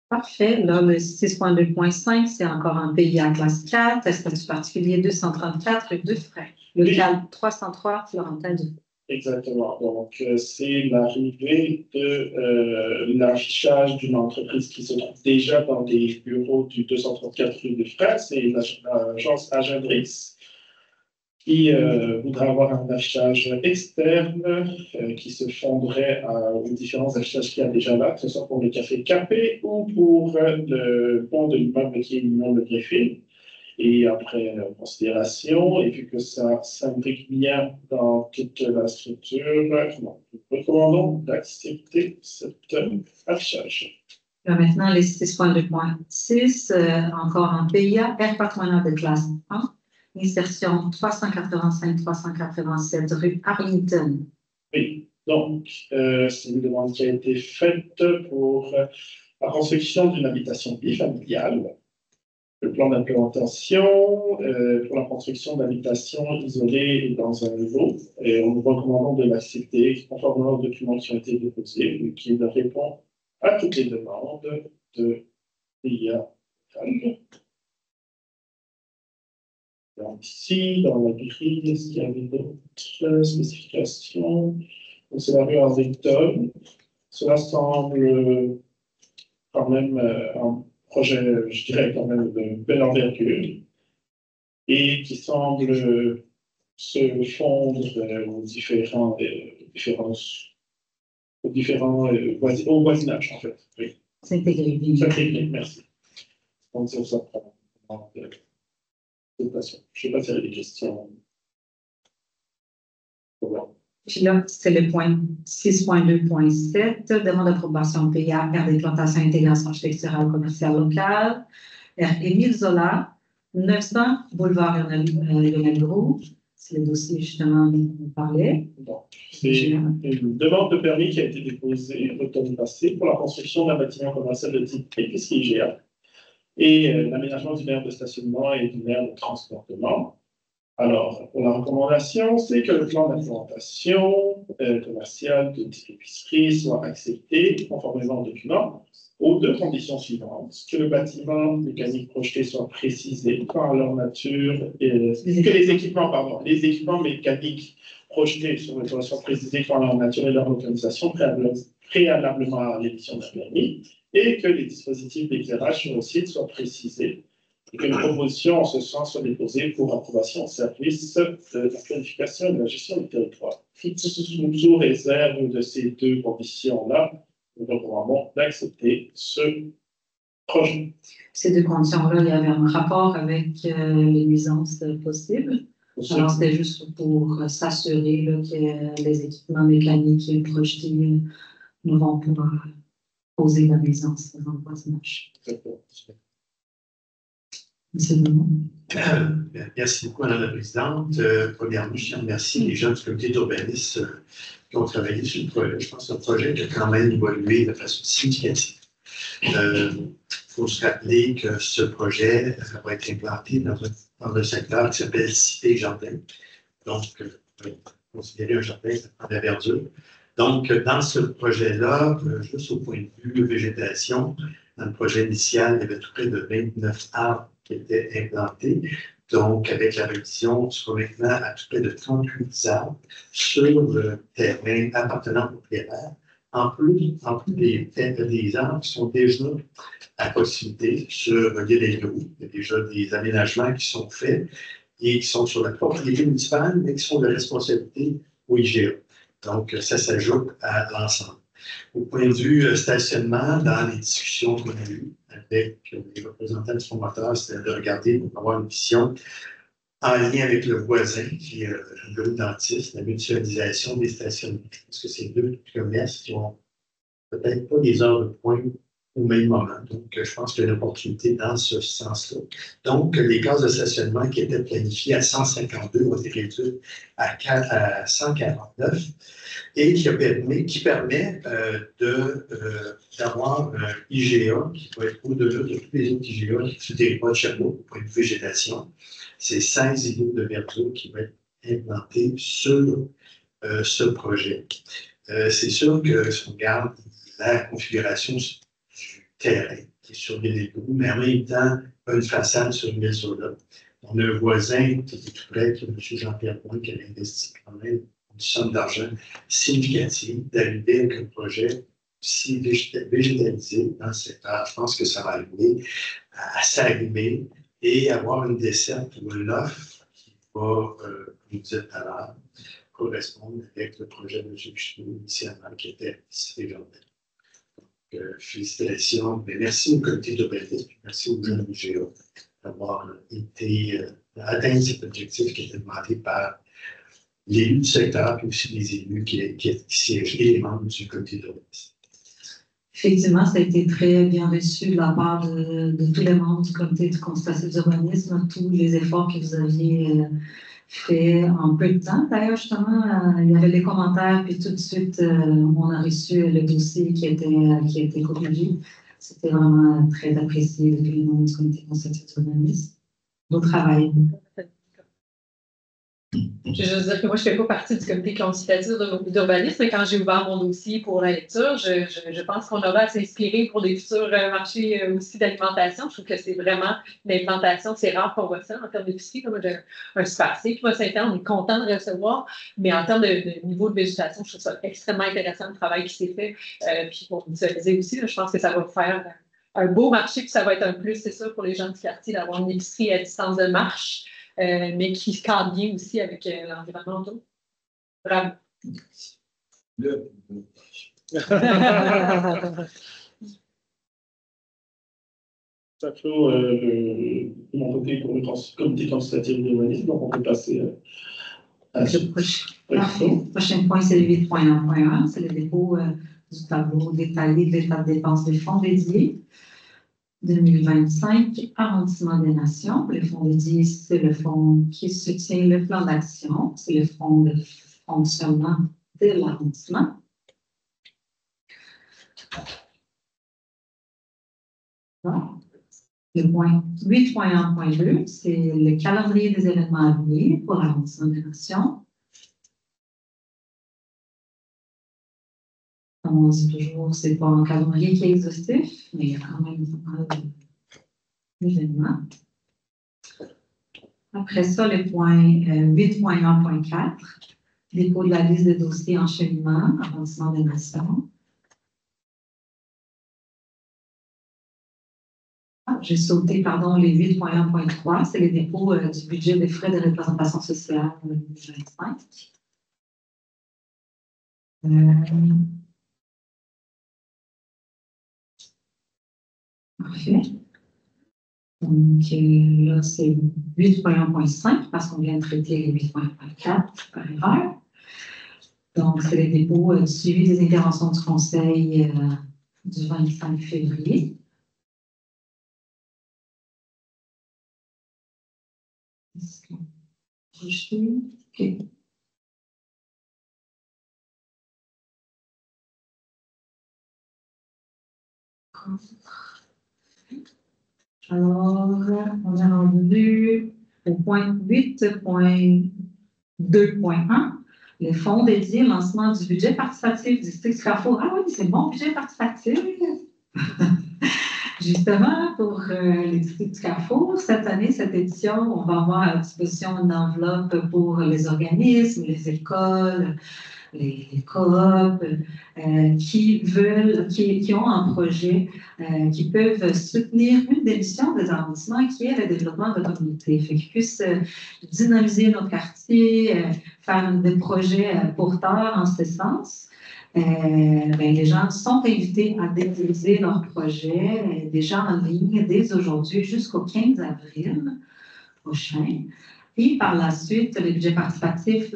Parfait. Là, le 6.2.5, c'est encore un PIA classe 4, statut particulier 234 rue Dufresne, local 303 Florentin Dufresne. Exactement. Donc, c'est l'arrivée de l'affichage d'une entreprise qui se trouve déjà dans des bureaux du 234 rue Dufresne, c'est l'agence Agendrix, qui voudrait avoir un affichage externe qui se fonderait aux différents affichages qu'il y a déjà là, que ce soit pour le café Capé ou pour le pont de l'immeuble qui est l'immeuble greffé. Et après considération, et vu que ça s'imbrique bien dans toute la structure, nous recommandons d'accepter cet affichage. Là, maintenant, les 6.2.6, encore en PIA, aire patronale de classe 1, insertion 385-387 rue Arlington. Oui, donc c'est une demande qui a été faite pour la construction d'une habitation bifamiliale. Le plan d'implémentation pour la construction d'habitations isolées dans un lot, et nous recommandons de l'accepter conformément aux documents qui ont été déposés et qui répond à toutes les demandes de l'IA. Donc, ici, dans la grille, est-ce qu'il y avait d'autres spécifications? C'est la rue Arlington. Cela semble quand même un projet, je dirais, quand même de belle envergure et qui semble se fondre au voisinage, en fait. Oui. S'intégrer. S'intégrer, merci. Donc, c'est ça. Je ne sais pas s'il y a des questions. Puis là, c'est le point 6.2.7, demande d'approbation PIA, aire d'implantation et intégration architecturale commerciale locale, aire Émile Zola, 900 boulevard Lionel Groux. C'est le dossier justement dont on parlait. C'est une demande de permis qui a été déposée l'automne passé pour la construction d'un bâtiment commercial de type IGA et l'aménagement d'une aire de stationnement et d'une aire de transportement. Alors, pour la recommandation, c'est que le plan d'implémentation commerciale de type épicerie soit accepté conformément au document aux deux conditions suivantes. Que le bâtiment mécanique projeté soit précisé par leur nature, que les équipements mécaniques projetés sur le toit soient précisés par leur nature et leur localisation préalablement à l'émission d'un permis, et que les dispositifs d'éclairage sur le site soient précisés et qu'une proposition en ce sens soit déposée pour approbation au service de la planification et de la gestion du territoire. Sous réserve de ces deux conditions-là, nous recommandons d'accepter ce projet. Ces deux conditions-là, il y avait un rapport avec les nuisances possibles. Alors, c'était juste pour s'assurer là, que les équipements mécaniques projetés ne vont pas causer la nuisance dans le voisinage. C'est bon. Merci beaucoup, Madame la Présidente. Premièrement, je tiens à remercier les gens du comité d'urbanisme qui ont travaillé sur le projet. Je pense que le projet a quand même évolué de façon significative. Il faut se rappeler que ce projet va être implanté dans un secteur qui s'appelle Cité Jardin. Donc, considérer un jardin en la verdure. Donc, dans ce projet-là, juste au point de vue végétation, dans le projet initial, il y avait tout près de 29 arbres qui étaient implantés. Donc, avec la révision, on sera maintenant à tout près de 38 arbres sur le terrain appartenant au propriétaire. En plus des arbres qui sont déjà à proximité sur l'île des Loups. Il y a déjà des aménagements qui sont faits et qui sont sur la propriété municipale, mais qui sont de responsabilité au IGA. Donc, ça s'ajoute à l'ensemble. Au point de vue stationnement, dans les discussions qu'on a eues avec les représentants du promoteur, c'était de regarder pour avoir une vision en lien avec le voisin, qui est le bureau dentiste, la mutualisation des stationnements. Parce que c'est deux commerces qui ont peut-être pas des heures de pointe au même moment. Donc, je pense qu'il y a une opportunité dans ce sens-là. Donc, les cases de stationnement qui étaient planifiées à 152 ont été réduites à 149 et qui permet d'avoir un IGA qui va être au-delà de tous les autres IGA du territoire de Sherbrooke au point de vue végétation. C'est 16 îlots de verdure qui vont être implantés sur ce projet. C'est sûr que si on regarde la configuration du terrain qui est sur l'île des Loups, mais en même temps, une façade sur une Minnesota. On a un voisin qui est tout près, qui est M. Jean-Pierre Point, qui a investi quand même une somme d'argent significative d'arriver avec un projet si végétalisé dans ce secteur. Je pense que ça va arriver à s'arriver et avoir une desserte ou une offre qui va, comme vous dites tout à l'heure, correspondre avec le projet de M. Pichot initialement qui était Cité Jardin. Félicitations. Mais merci au comité d'urbanisme, merci aux gens du GA d'avoir atteint cet objectif qui était demandé par l'élu du secteur et aussi les élus qui siègent et les membres du comité d'urbanisme. Effectivement, ça a été très bien reçu de la part de tous les membres du comité du consultatif d'urbanisme, tous les efforts que vous aviez fait en peu de temps. D'ailleurs, justement, il y avait les commentaires, puis tout de suite, on a reçu le dossier qui a été corrigé. C'était vraiment très apprécié depuis les membres du comité consultatif d'urbanisme. Beau travail. Je veux juste dire que moi, je ne fais pas partie du comité consultatif d'urbanisme, mais quand j'ai ouvert mon dossier pour la lecture, je pense qu'on aura à s'inspirer pour des futurs marchés aussi d'alimentation. Je trouve que c'est vraiment l'implantation, c'est rare qu'on voit ça en termes d'épicerie. Comme un super site qui va s'interner, on est content de recevoir, mais en termes de niveau de végétation, je trouve ça extrêmement intéressant le travail qui s'est fait. Puis pour visualiser aussi, là, je pense que ça va faire un beau marché, puis ça va être un plus, c'est ça, pour les gens du quartier, d'avoir une épicerie à distance de marche. Mais qui se cadre bien aussi avec l'environnement autour. Bravo. Ça clôt mon côté pour le comité consultatif d'urbanisme, donc on peut passer à le prochain point, c'est le 8.1.1, c'est le dépôt du tableau détaillé de l'état de dépenses des fonds dédiés. 2025, arrondissement des nations. Le fonds dédié, c'est le fonds qui soutient le plan d'action. C'est le fonds de fonctionnement de l'arrondissement. Le point 8.1.2, c'est le calendrier des événements à venir pour l'arrondissement des nations. Comme on dit toujours, ce n'est pas un calendrier qui est exhaustif, mais il y a quand même pas mal d'événements. Après ça, le point 8.1.4, dépôt de la liste de dossiers en cheminement, arrondissement des nations. j'ai sauté, pardon, les 8.1.3, c'est les dépôts du budget des frais de représentation sociale 2025. Parfait. Donc là, c'est 8.1.5 parce qu'on vient de traiter les 8.1.4 par erreur. Donc, c'est les dépôts du suivi des interventions du Conseil du 25 février. Rejeté. OK. Alors, on est rendu au point 8.2.1, les fonds dédiés au lancement du budget participatif du district du Carrefour. Ah oui, c'est mon budget participatif. Justement, pour les districts du Carrefour, cette année, cette édition, on va avoir à disposition une enveloppe pour les organismes, les écoles, les coops qui ont un projet qui peuvent soutenir une des missions des arrondissements qui est le développement de la communauté. Fait qu'ils puissent dynamiser notre quartier, faire des projets porteurs en ce sens. Les gens sont invités à déposer leurs projets déjà en ligne dès aujourd'hui jusqu'au 15 avril prochain. Et par la suite, le budget participatif,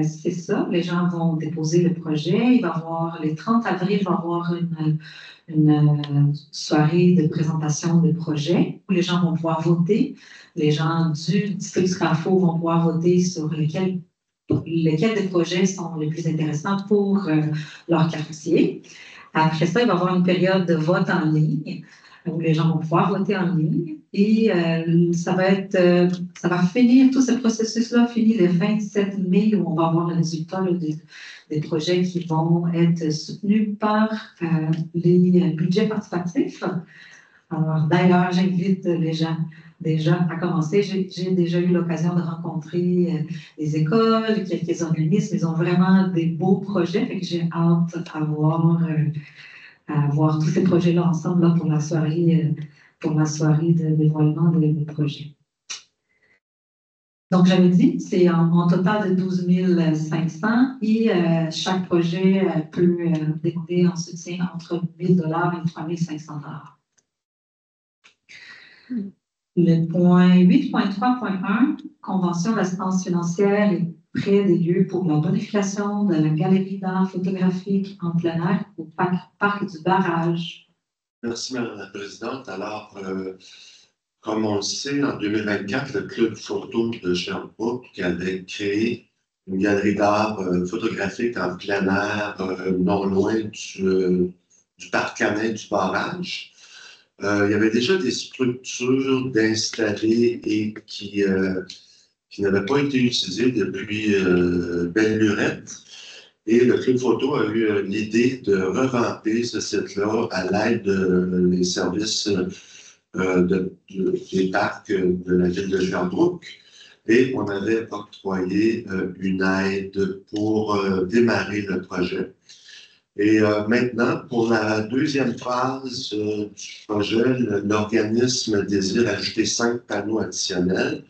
c'est ça. Les gens vont déposer le projet. Il va y avoir, le 30 avril, il va y avoir une soirée de présentation de projet où les gens vont pouvoir voter. Les gens du district du Carrefour vont pouvoir voter sur lesquels des projets sont les plus intéressants pour leur quartier. Après ça, il va y avoir une période de vote en ligne où les gens vont pouvoir voter en ligne. Et ça va finir, tout ce processus-là finit le 27 mai où on va avoir le résultat des projets qui vont être soutenus par les budgets participatifs. Alors, d'ailleurs, j'invite les gens déjà à commencer. J'ai déjà eu l'occasion de rencontrer les écoles, quelques organismes. Ils ont vraiment des beaux projets, fait que j'ai hâte à voir tous ces projets-là ensemble là, pour la soirée de dévoilement des projets. Donc, j'avais dit, c'est en total de 12 500 et chaque projet peut demander en soutien entre 1 000 $ et 3 500 $. Le point 8.3.1, convention d'assistance financière et prêt des lieux pour la bonification de la galerie d'art photographique en plein air au parc du Barrage. Merci, Mme la Présidente. Alors, comme on le sait, en 2024, le Club photo de Sherbrooke avait créé une galerie d'art photographique en plein air, non loin du parc canin du Barrage. Il y avait déjà des structures d'installées et qui n'avaient pas été utilisées depuis belle lurette. Et le Club photo a eu l'idée de revamper ce site-là à l'aide des services des parcs de la ville de Sherbrooke. Et on avait octroyé une aide pour démarrer le projet. Et maintenant, pour la deuxième phase du projet, l'organisme désire ajouter 5 panneaux additionnels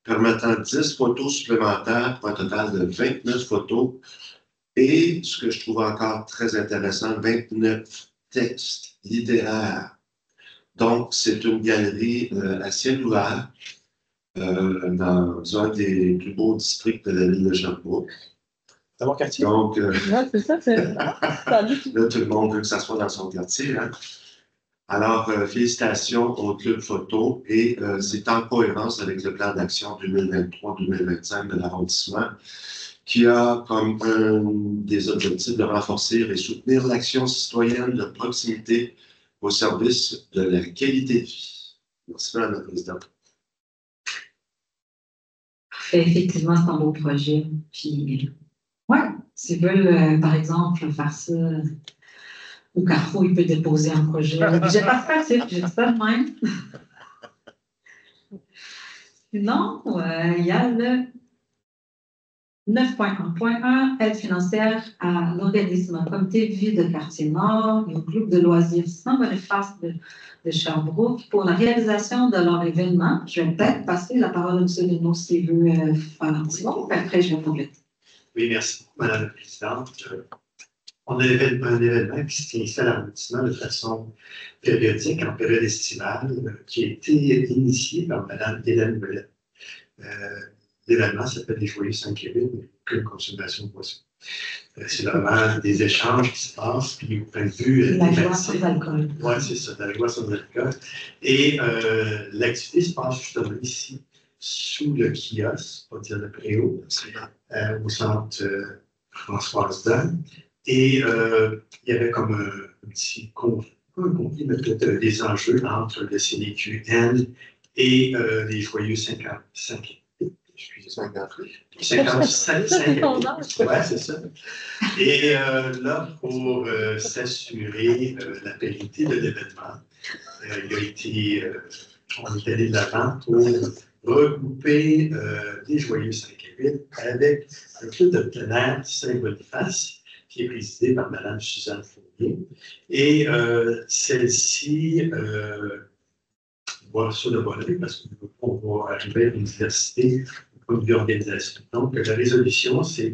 permettant 10 photos supplémentaires pour un total de 29 photos. Et ce que je trouve encore très intéressant, 29 textes littéraires. Donc, c'est une galerie à ciel ouvert dans un des plus beaux districts de la ville de Sherbrooke. C'est mon quartier. Donc, Ouais, c'est ça, c'est là, tout le monde veut que ça soit dans son quartier. Hein? Alors, félicitations au Club photo et c'est en cohérence avec le plan d'action 2023-2025 de l'arrondissement qui a comme un des objectifs de renforcer et soutenir l'action citoyenne de proximité au service de la qualité de vie. Merci, Mme la Présidente. Effectivement, c'est un beau projet. Puis, ouais, s'ils veulent, par exemple, faire ça au Carrefour, ils peuvent déposer un projet. J'ai pas fait ça, j'ai dit ça de même. Sinon, il y a le 9.1.1, aide financière à l'organisme Comité Vie de Quartier Nord et au club de loisirs Saint-Boniface de Sherbrooke pour la réalisation de leur événement. Je vais peut-être passer la parole à M. Leno s'il veut faire un petit mot, puis après je vais compléter. Oui, merci, Madame la Présidente. On a un événement qui s'inscrit à l'arrondissement de façon périodique, en période estivale, qui a été initié par Mme Hélène Bellet. L'événement s'appelle les Joyeux 5 et 8, mais aucune consommation de boisson. C'est vraiment des échanges qui se passent, puis au point de vue. La joie sans alcool. Oui, c'est ça, la joie sans alcool. Et l'activité se passe justement ici, sous le kiosque, pas dire le préau, au centre Françoise Dalle. Et il y avait comme un petit conflit, mais peut-être des enjeux entre le CDQN et les Joyeux 55. Excusez-moi, 55. Oui, c'est ça. Et là, pour s'assurer la pérennité de l'événement, on est allé de l'avant pour regrouper les Joyeux 5 et 8 avec le club de plein air Saint-Boniface, qui est présidé par Mme Suzanne Fournier. Et celle-ci sur le volet, parce qu'on va arriver à l'université au point de vue organisation. Donc, la résolution, c'est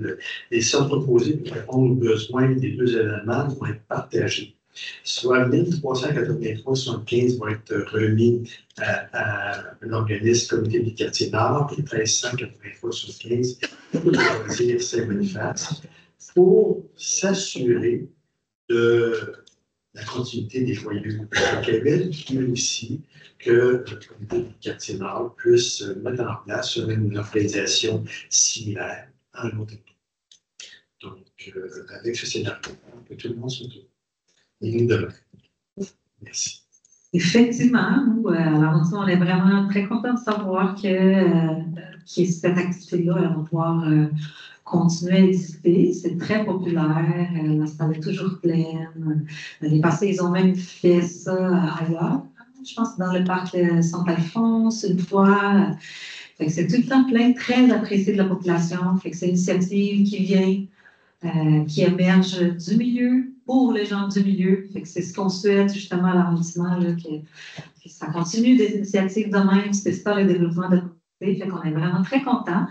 les sommes proposées pour répondre aux besoins des deux événements vont être partagées. Soit 1383,75 vont être remis à l'organisme Comité du quartier Nord et 1383,75 pour le loisir Saint-Boniface pour s'assurer de la continuité des Joyeux Québec, mais aussi que le Comité du quartier Nord puisse mettre en place une organisation similaire en autre temps. Donc, avec ce scénario, que tout le monde se trouve. Et nous demain. Merci. Effectivement, nous, on est vraiment très contents de savoir que cette activité-là, elle va pouvoir continuer à exister. C'est très populaire. La salle est toujours pleine. L'année passée, ils ont même fait ça ailleurs. Je pense dans le parc Saint-Alphonse, une fois. Fait que c'est tout le temps plein, très apprécié de la population. Fait que c'est une initiative qui vient, qui émerge du milieu pour les gens du milieu. Fait que c'est ce qu'on souhaite justement à l'arrondissement, que ça continue des initiatives de même. C'est ça le développement de la communauté. Fait qu'on est vraiment très contents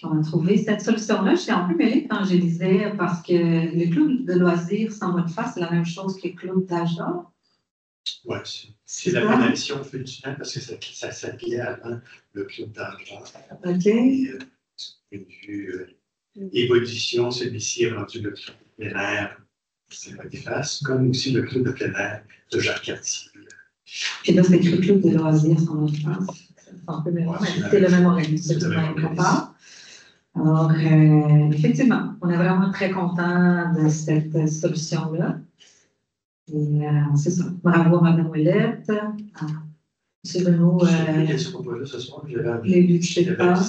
qu'on a trouvé cette solution-là. Je suis un peu mêlée quand je disais parce que le club de loisirs Saint-Boniface, c'est la même chose que le club d'âge d'or. Oui, c'est la même mission fait du temps parce que ça s'appelait avant le club d'âge d'or. OK. Et, une vue évolution, celui-ci est rendu le club de plein air Saint-Boniface, comme aussi le club de plein air de Jacques-Cartier. Et là, c'est le club de loisirs Saint-Boniface. C'est le même organisme, c'est le même repas. Alors, effectivement, on est vraiment très contents de cette solution-là. Et c'est ça. Bravo à Mme Ouellette, à M. Benoît. Les luttes, je sais pas.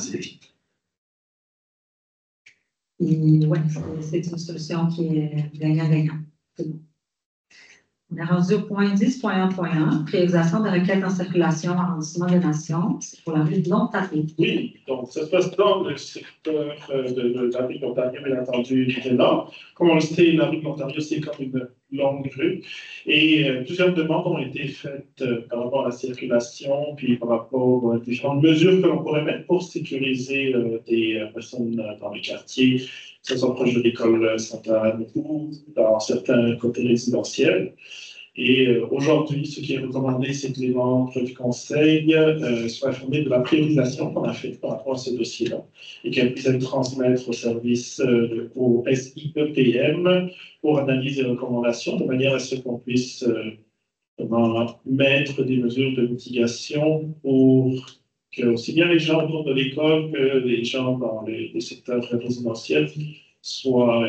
Et oui, c'est une solution qui est gagnant-gagnant. On est rendu au point 10.1.1, réalisation de requêtes en circulation arrondissement des Nations. C'est pour la rue de l'Ontario. Oui, donc ça se passe dans le secteur de la rue de l'Ontario, bien entendu, du Nord. Comme on le sait, la rue de l'Ontario, c'est comme une longue rue. Et plusieurs demandes ont été faites par rapport à la circulation, puis par rapport aux différentes mesures que l'on pourrait mettre pour sécuriser des personnes dans les quartiers, que ce soit proche de l'école Sainte-Anne ou dans certains côtés résidentiels. Et aujourd'hui, ce qui est recommandé, c'est que les membres du Conseil soient informés de la priorisation qu'on a faite par rapport à ce dossier-là et qu'elles puissent le transmettre au service au SIEPM pour analyser les recommandations de manière à ce qu'on puisse mettre des mesures de mitigation pour que aussi bien les gens autour de l'école que les gens dans les secteurs résidentiels soient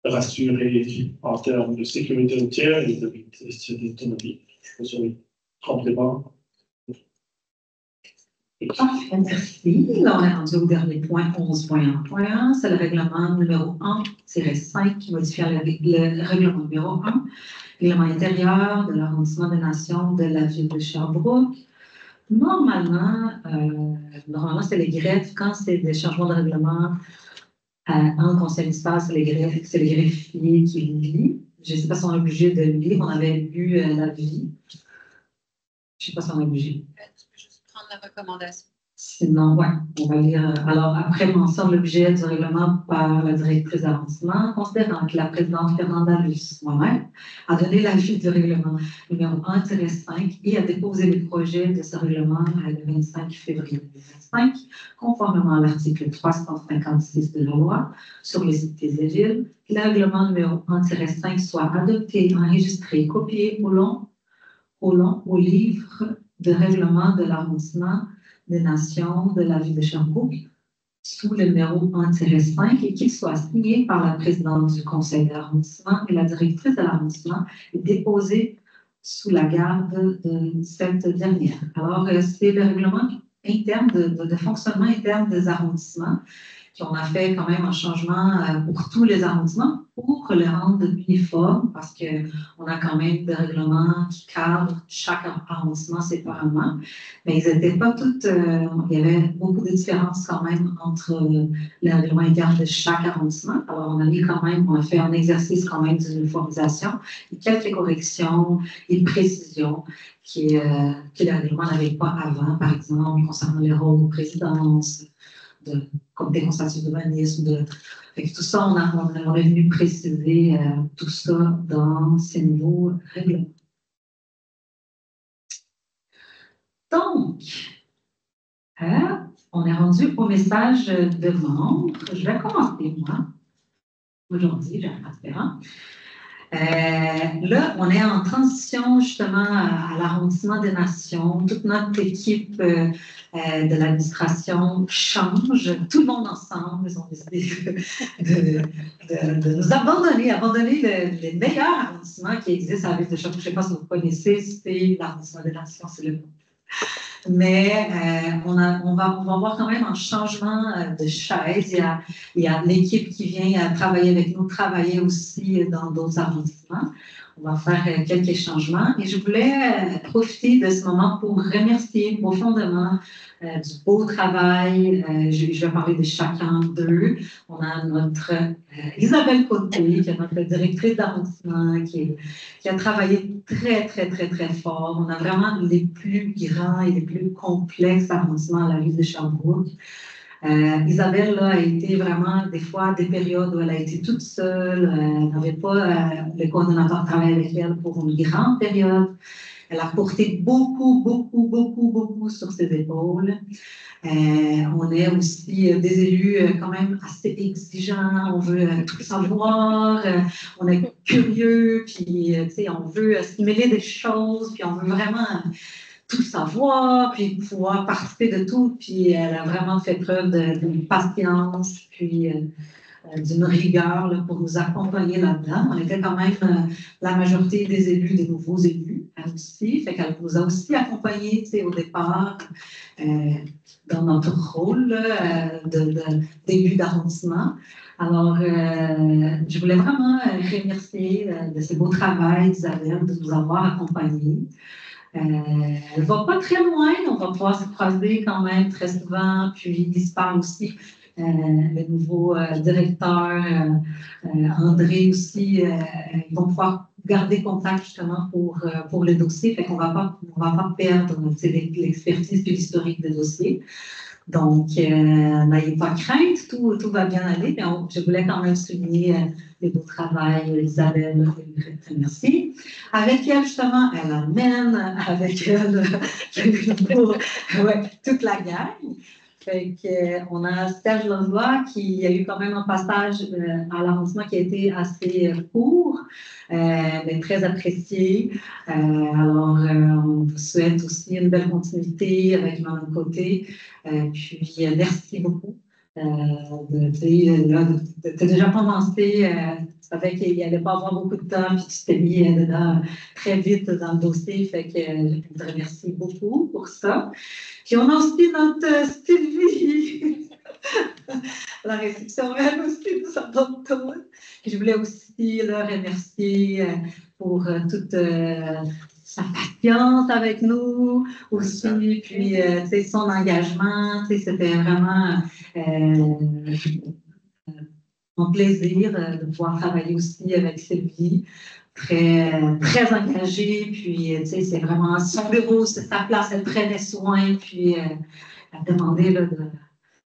rassurés en termes de sécurité routière et de vitesse d'automobile. Je pense que complément. Parfait, merci. Là, on est rendu au dernier point, 11.1.1. C'est le règlement numéro 1-5 qui modifie le règlement numéro 1, règlement intérieur de l'arrondissement des Nations de la ville de Sherbrooke. Normalement, c'est les greffes, quand c'est des changements de règlement En conseil municipal, c'est le greffier qui lit. Je ne sais pas si on est obligé de lire. On avait lu l'avis. Je ne sais pas si on est obligé. Tu peux juste prendre la recommandation. Sinon, ouais, on va lire. Alors, après mention de l'objet du règlement par la directrice d'arrondissement, considérant que la présidente Fernanda Luce, moi-même, a donné l'avis du règlement numéro 1-5 et a déposé le projet de ce règlement le 25 février 2025, conformément à l'article 356 de la loi sur les cités et villes, que le règlement numéro 1-5 soit adopté, enregistré, copié au livre de règlement de l'arrondissement des Nations de la ville de Sherbrooke sous le numéro 1-5 et qu'il soit signé par la présidente du conseil d'arrondissement et la directrice de l'arrondissement et déposé sous la garde de cette dernière. Alors, c'est le règlement interne de fonctionnement interne des arrondissements qu'on a fait quand même un changement pour tous les arrondissements pour le rendre uniforme parce qu'on a quand même des règlements qui cadrent chaque arrondissement séparément. Mais ils n'étaient pas toutes. Il y avait beaucoup de différences quand même entre les règlements internes de chaque arrondissement. Alors, on a fait un exercice quand même d'uniformisation et quelques corrections et précisions que les règlements n'avaient pas avant, par exemple, concernant les rôles de présidence, comme des constations d'urbanisme. Tout ça, on est venu préciser tout ça dans ces nouveaux règlements. Donc, on est rendu au message de membres. Je vais commencer, moi. Aujourd'hui, j'ai un différent. Là, on est en transition justement à l'arrondissement des Nations. Toute notre équipe de l'administration change. Tout le monde ensemble, ils ont décidé de nous abandonner les meilleurs arrondissements qui existent à la ville de Sherbrooke. Je ne sais pas si vous connaissez, c'est l'arrondissement des Nations, c'est le mais on va voir quand même un changement de chaise. Il y a l'équipe qui vient travailler avec nous, travailler aussi dans d'autres arrondissements. On va faire quelques changements et je voulais profiter de ce moment pour remercier profondément du beau travail. Je vais parler de chacun d'eux. On a notre Isabelle Côté, qui est notre directrice d'arrondissement, qui a travaillé très, très, très, très fort. On a vraiment les plus grands et les plus complexes arrondissements à la ville de Sherbrooke. Isabelle là, a été vraiment des fois des périodes où elle a été toute seule, elle n'avait pas le coordonnateur travailler avec elle pour une grande période. Elle a porté beaucoup, beaucoup, beaucoup, beaucoup sur ses épaules. On est aussi des élus quand même assez exigeants, on veut tout savoir, on est curieux, puis on veut stimuler des choses, puis on veut vraiment tout savoir, puis pouvoir participer de tout. Puis elle a vraiment fait preuve de patience, puis d'une rigueur là, pour nous accompagner là-dedans. On était quand même la majorité des élus, des nouveaux élus, elle aussi. Fait qu'elle nous a aussi accompagnés au départ dans notre rôle d'élu d'arrondissement. Alors, je voulais vraiment remercier de ce beau travail d'Isabelle, de nous avoir accompagnés. Elle ne va pas très loin, on va pouvoir se croiser quand même très souvent, puis il se parle aussi, le nouveau directeur, André aussi, ils vont pouvoir garder contact justement pour le dossier, fait qu'on va pas perdre l'expertise et l'historique des dossiers. Donc, n'ayez pas crainte, tout va bien aller, mais je voulais quand même souligner le beau travail d'Isabelle, merci. Avec elle, justement, elle amène avec elle toute la gang. Fait qu'on a Serge Landois qui a eu quand même un passage à l'arrondissement qui a été assez court, mais très apprécié. Alors, on vous souhaite aussi une belle continuité avec Mme Côté. Puis, merci beaucoup. Tu as déjà commencé, tu savais qu'il n'allait pas avoir beaucoup de temps, puis tu t'es mis dedans très vite dans le dossier. Fait que je te remercie beaucoup pour ça. Puis on a aussi notre Sylvie, la réception, elle aussi nous abonne tout. Je voulais aussi le remercier pour toute sa patience avec nous aussi, puis son engagement, c'était vraiment mon plaisir de pouvoir travailler aussi avec Sylvie, très engagée, puis tu sais, c'est vraiment son bureau, c'est sa place, elle prenait soin, puis elle demandait là, de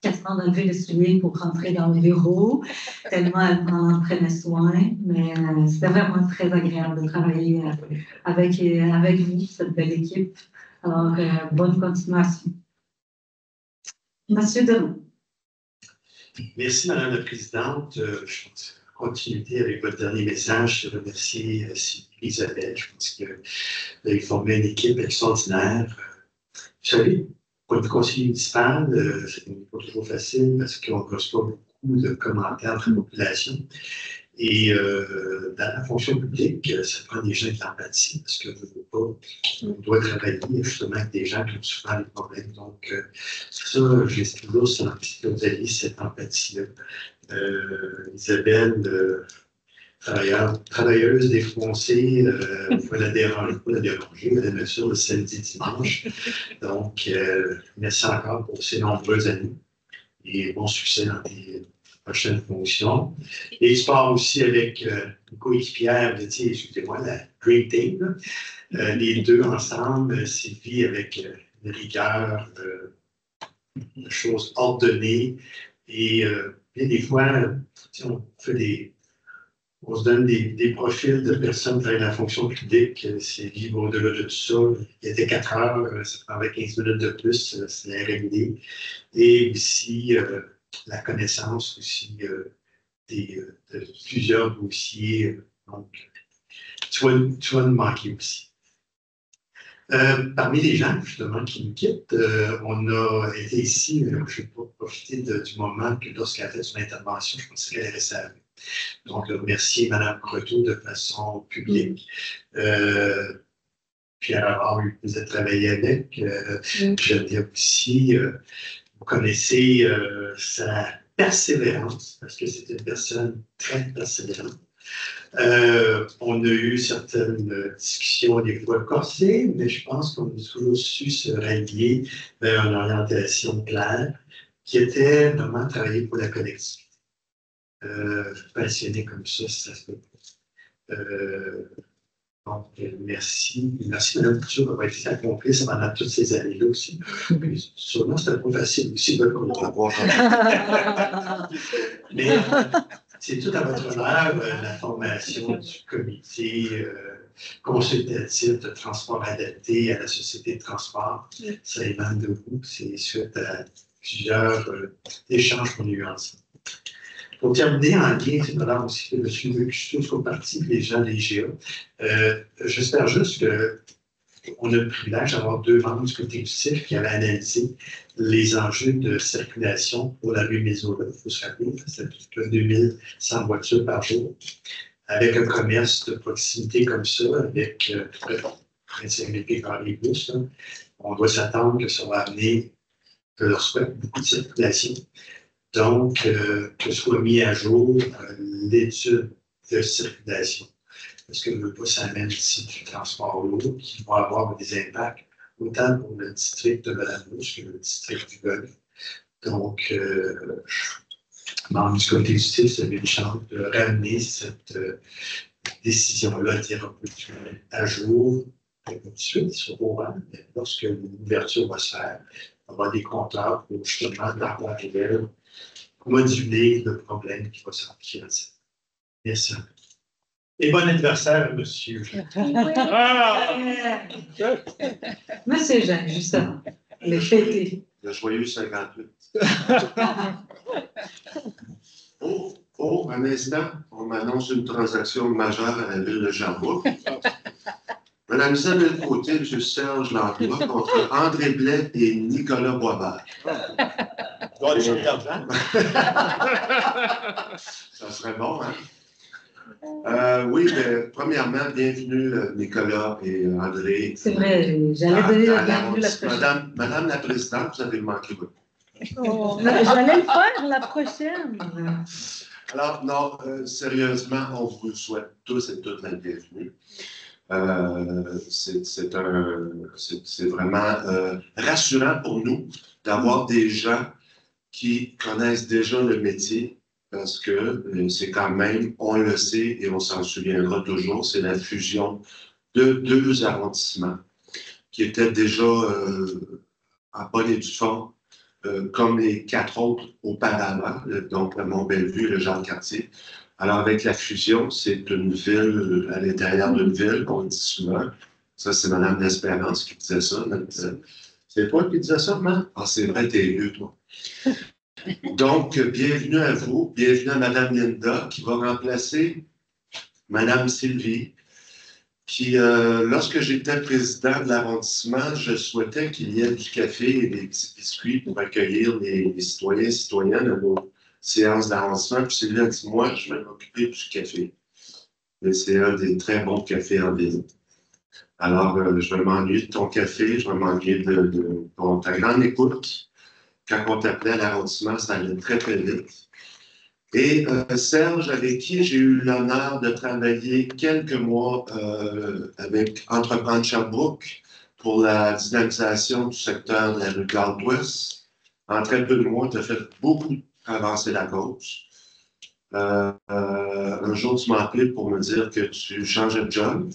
quasiment d'enlever les souliers pour rentrer dans le bureau, tellement elle en prenait soin, mais c'était vraiment très agréable de travailler avec vous, cette belle équipe. Alors, bonne continuation. Monsieur Demont. Merci, Madame la Présidente. Je pense en continuité avec votre dernier message, je remercie Isabelle. Je pense que vous avez formé une équipe extraordinaire. Vous savez, pour être conseiller municipal, c'est pas toujours facile parce qu'on ne reçoit pas beaucoup de commentaires de la population. Et dans la fonction publique, ça prend des gens de l'empathie parce qu'on doit travailler justement avec des gens qui ont souvent des problèmes. Donc, ça, j'ai toujours senti que vous aviez cette empathie-là. Isabelle, travailleuse défoncée, il faut la déranger, elle aime ça le samedi, dimanche. Donc, merci encore pour ces nombreuses années et bon succès dans tes prochaine fonction. Et je pars aussi avec une coéquipière, excusez-moi, la Dream Team. Les deux ensemble, Sylvie avec une rigueur, une chose ordonnée. Et bien des fois, on se donne des profils de personnes qui travaillent dans la fonction publique. C'est vivre au-delà de tout ça. Il était 4 heures, ça prendrait 15 minutes de plus, c'est la RMD. Et aussi, la connaissance aussi de plusieurs dossiers. Donc, tu vas nous manquer aussi. Parmi les gens, justement, qui nous quittent, on a été ici, je ne vais pas profiter du moment que lorsqu'elle a fait son intervention, je pensais qu'elle allait rester. Donc, remercier Mme Croteau de façon publique. Pierre Harard, vous avez travaillé avec. Je dire aussi, vous connaissez sa persévérance, parce que c'est une personne très persévérante. On a eu certaines discussions des fois corsées, mais je pense qu'on a toujours su se rallier vers une orientation claire qui était vraiment travailler pour la collectivité. Passionné comme ça se peut pas. Donc, merci. Merci, Mme Couture, d'avoir été sa complice pendant toutes ces années-là aussi. Sûrement, c'était pas facile aussi de comprendre. Mais c'est tout à votre honneur, la formation du comité consultatif de transport adapté à la Société de transport. Ça émane de vous. C'est suite à plusieurs échanges qu'on a eu ensemble. Pour terminer, en lien, c'est madame aussi que M. Lucchus soit parti, les gens des GA. J'espère juste qu'on a le privilège d'avoir 2 membres du comité exécutif qui avaient analysé les enjeux de circulation pour la rue Mézola. Il faut se rappeler, c'est plus de 2100 voitures par jour. Avec un commerce de proximité comme ça, avec 25 000 pieds par les bus, on doit s'attendre que ça va amener, je leur souhaite, beaucoup de circulation. Donc, que soit mis à jour l'étude de circulation. Parce que le bus amène ici du transport lourd qui va avoir des impacts autant pour le district de Valadouce que le district du Golfe. Donc, membre du comité exécutif, vous avez une chance de ramener cette décision-là, dire un peu à jour, tout de suite, sur Oran, lorsque l'ouverture va se faire, on va avoir des compteurs pour justement avoir moduler le problème qui va sortir. Merci. Et bon anniversaire, monsieur. Monsieur Jean, justement, le fêté. Le joyeux 58. Un instant, on m'annonce une transaction majeure à la ville de Sherbrooke. Madame Isabelle Côté, M. Serge Langlois contre André Blais et Nicolas Boisvert. Doit être d'argent. Ça serait bon, hein? Oui, mais premièrement, bienvenue Nicolas et André. C'est vrai, j'allais donner la bienvenue la prochaine. Madame la Présidente, vous avez manqué votre. Oh, j'allais le faire la prochaine. Alors, non, sérieusement, on vous souhaite tous et toutes la bienvenue. C'est vraiment rassurant pour nous d'avoir des gens qui connaissent déjà le métier parce que c'est quand même, on le sait et on s'en souviendra toujours, c'est la fusion de 2 arrondissements qui étaient déjà en bonne et due forme, comme les 4 autres auparavant, donc le Mont-Bellevue et le Jacques-Cartier. Alors, avec la fusion, c'est une ville à l'intérieur d'une ville, on le dit souvent. Ça, c'est Mme L'Espérance qui disait ça. C'est toi qui disais ça, Mme? Ah, c'est vrai, t'es vieux, toi. Donc, bienvenue à vous, bienvenue à Mme Linda, qui va remplacer Mme Sylvie, qui, lorsque j'étais président de l'arrondissement, je souhaitais qu'il y ait du café et des petits biscuits pour accueillir les citoyens et citoyennes à nos séances d'arrondissement. Puis Sylvie a dit, moi, je vais m'occuper du café. Et c'est un des très bons cafés en ville. Alors, je vais m'ennuyer de ton café, je vais m'ennuyer de ta grande écoute. Quand on t'appelait à l'arrondissement, ça allait très, très vite. Et Serge, avec qui j'ai eu l'honneur de travailler quelques mois avec Entreprendre Sherbrooke pour la dynamisation du secteur de la rue Garde-Ouest. En très peu de mois, tu as fait beaucoup avancer la cause. Un jour, tu m'as appelé pour me dire que tu changeais de job